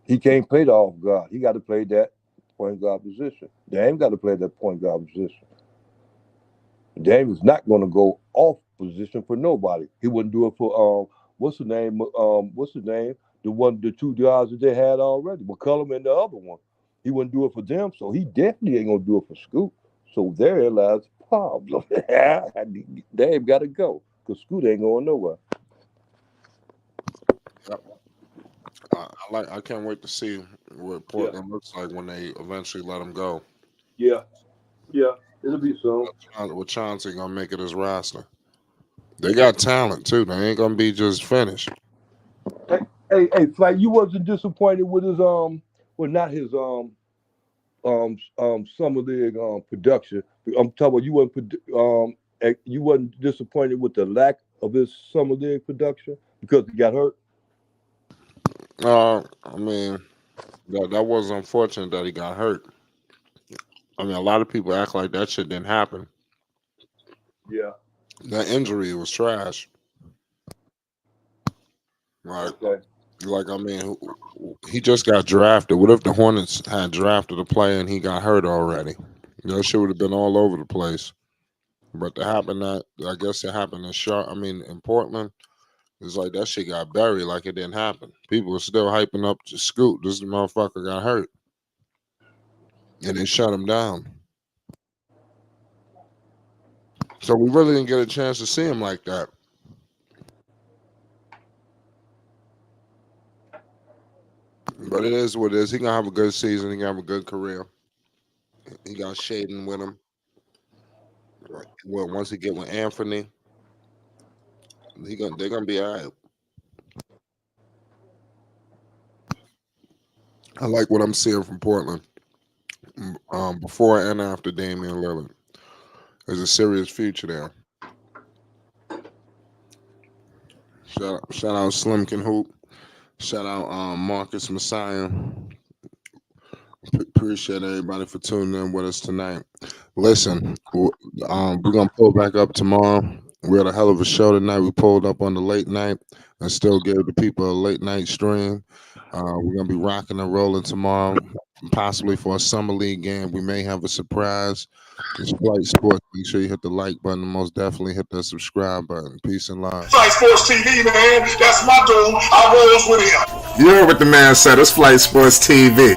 He can't play the off guard. He got to play that point guard position. Dame got to play that point guard position. Dame is not going to go off position for nobody. He wouldn't do it for what's the name? What's the name? The two guys that they had already, McCullum and the other one. He wouldn't do it for them, so he definitely ain't gonna do it for Scoot. So there lies the problem. Dame got to go because Scoot ain't going nowhere. Yep. I can't wait to see what Yeah, Portland looks like when they eventually let him go. yeah, yeah. It'll be soon. With Chauncey gonna make it his roster. They got talent too. They ain't gonna be just finished. Flight, you wasn't disappointed with his well, not his summer league production. I'm talking about you wasn't disappointed with the lack of his summer league production because he got hurt. I mean, that was unfortunate that he got hurt. I mean, a lot of people act like that shit didn't happen. Yeah. That injury was trash. Like, Okay. I mean, he just got drafted. What if the Hornets had drafted a player and he got hurt already? That shit would have been all over the place. But to happen that, I guess it happened in in Portland. It's like that shit got buried like it didn't happen. People are still hyping up to Scoot. This motherfucker got hurt. And they shut him down. So we really didn't get a chance to see him like that. But it is what it is. He gonna have a good season. He gonna have a good career. He got Shaden with him. Well, once he get with Anthony, they're gonna be all right. I like what I'm seeing from Portland. Before and after Damian Lillard. There's a serious future there. Shout out Slim can hoop. Shout out Marcus Messiah. Appreciate everybody for tuning in with us tonight. Listen, we're gonna pull back up tomorrow. We had a hell of a show tonight. We pulled up on the late night and still gave the people a late night stream. We're gonna be rocking and rolling tomorrow, possibly for a summer league game. We may have a surprise. It's Flight Sports. Make sure you hit the like button and most definitely hit the subscribe button. Peace and love. Flight Sports TV, man. That's my dude. I rolls with him. You heard what the man said. It's Flight Sports TV.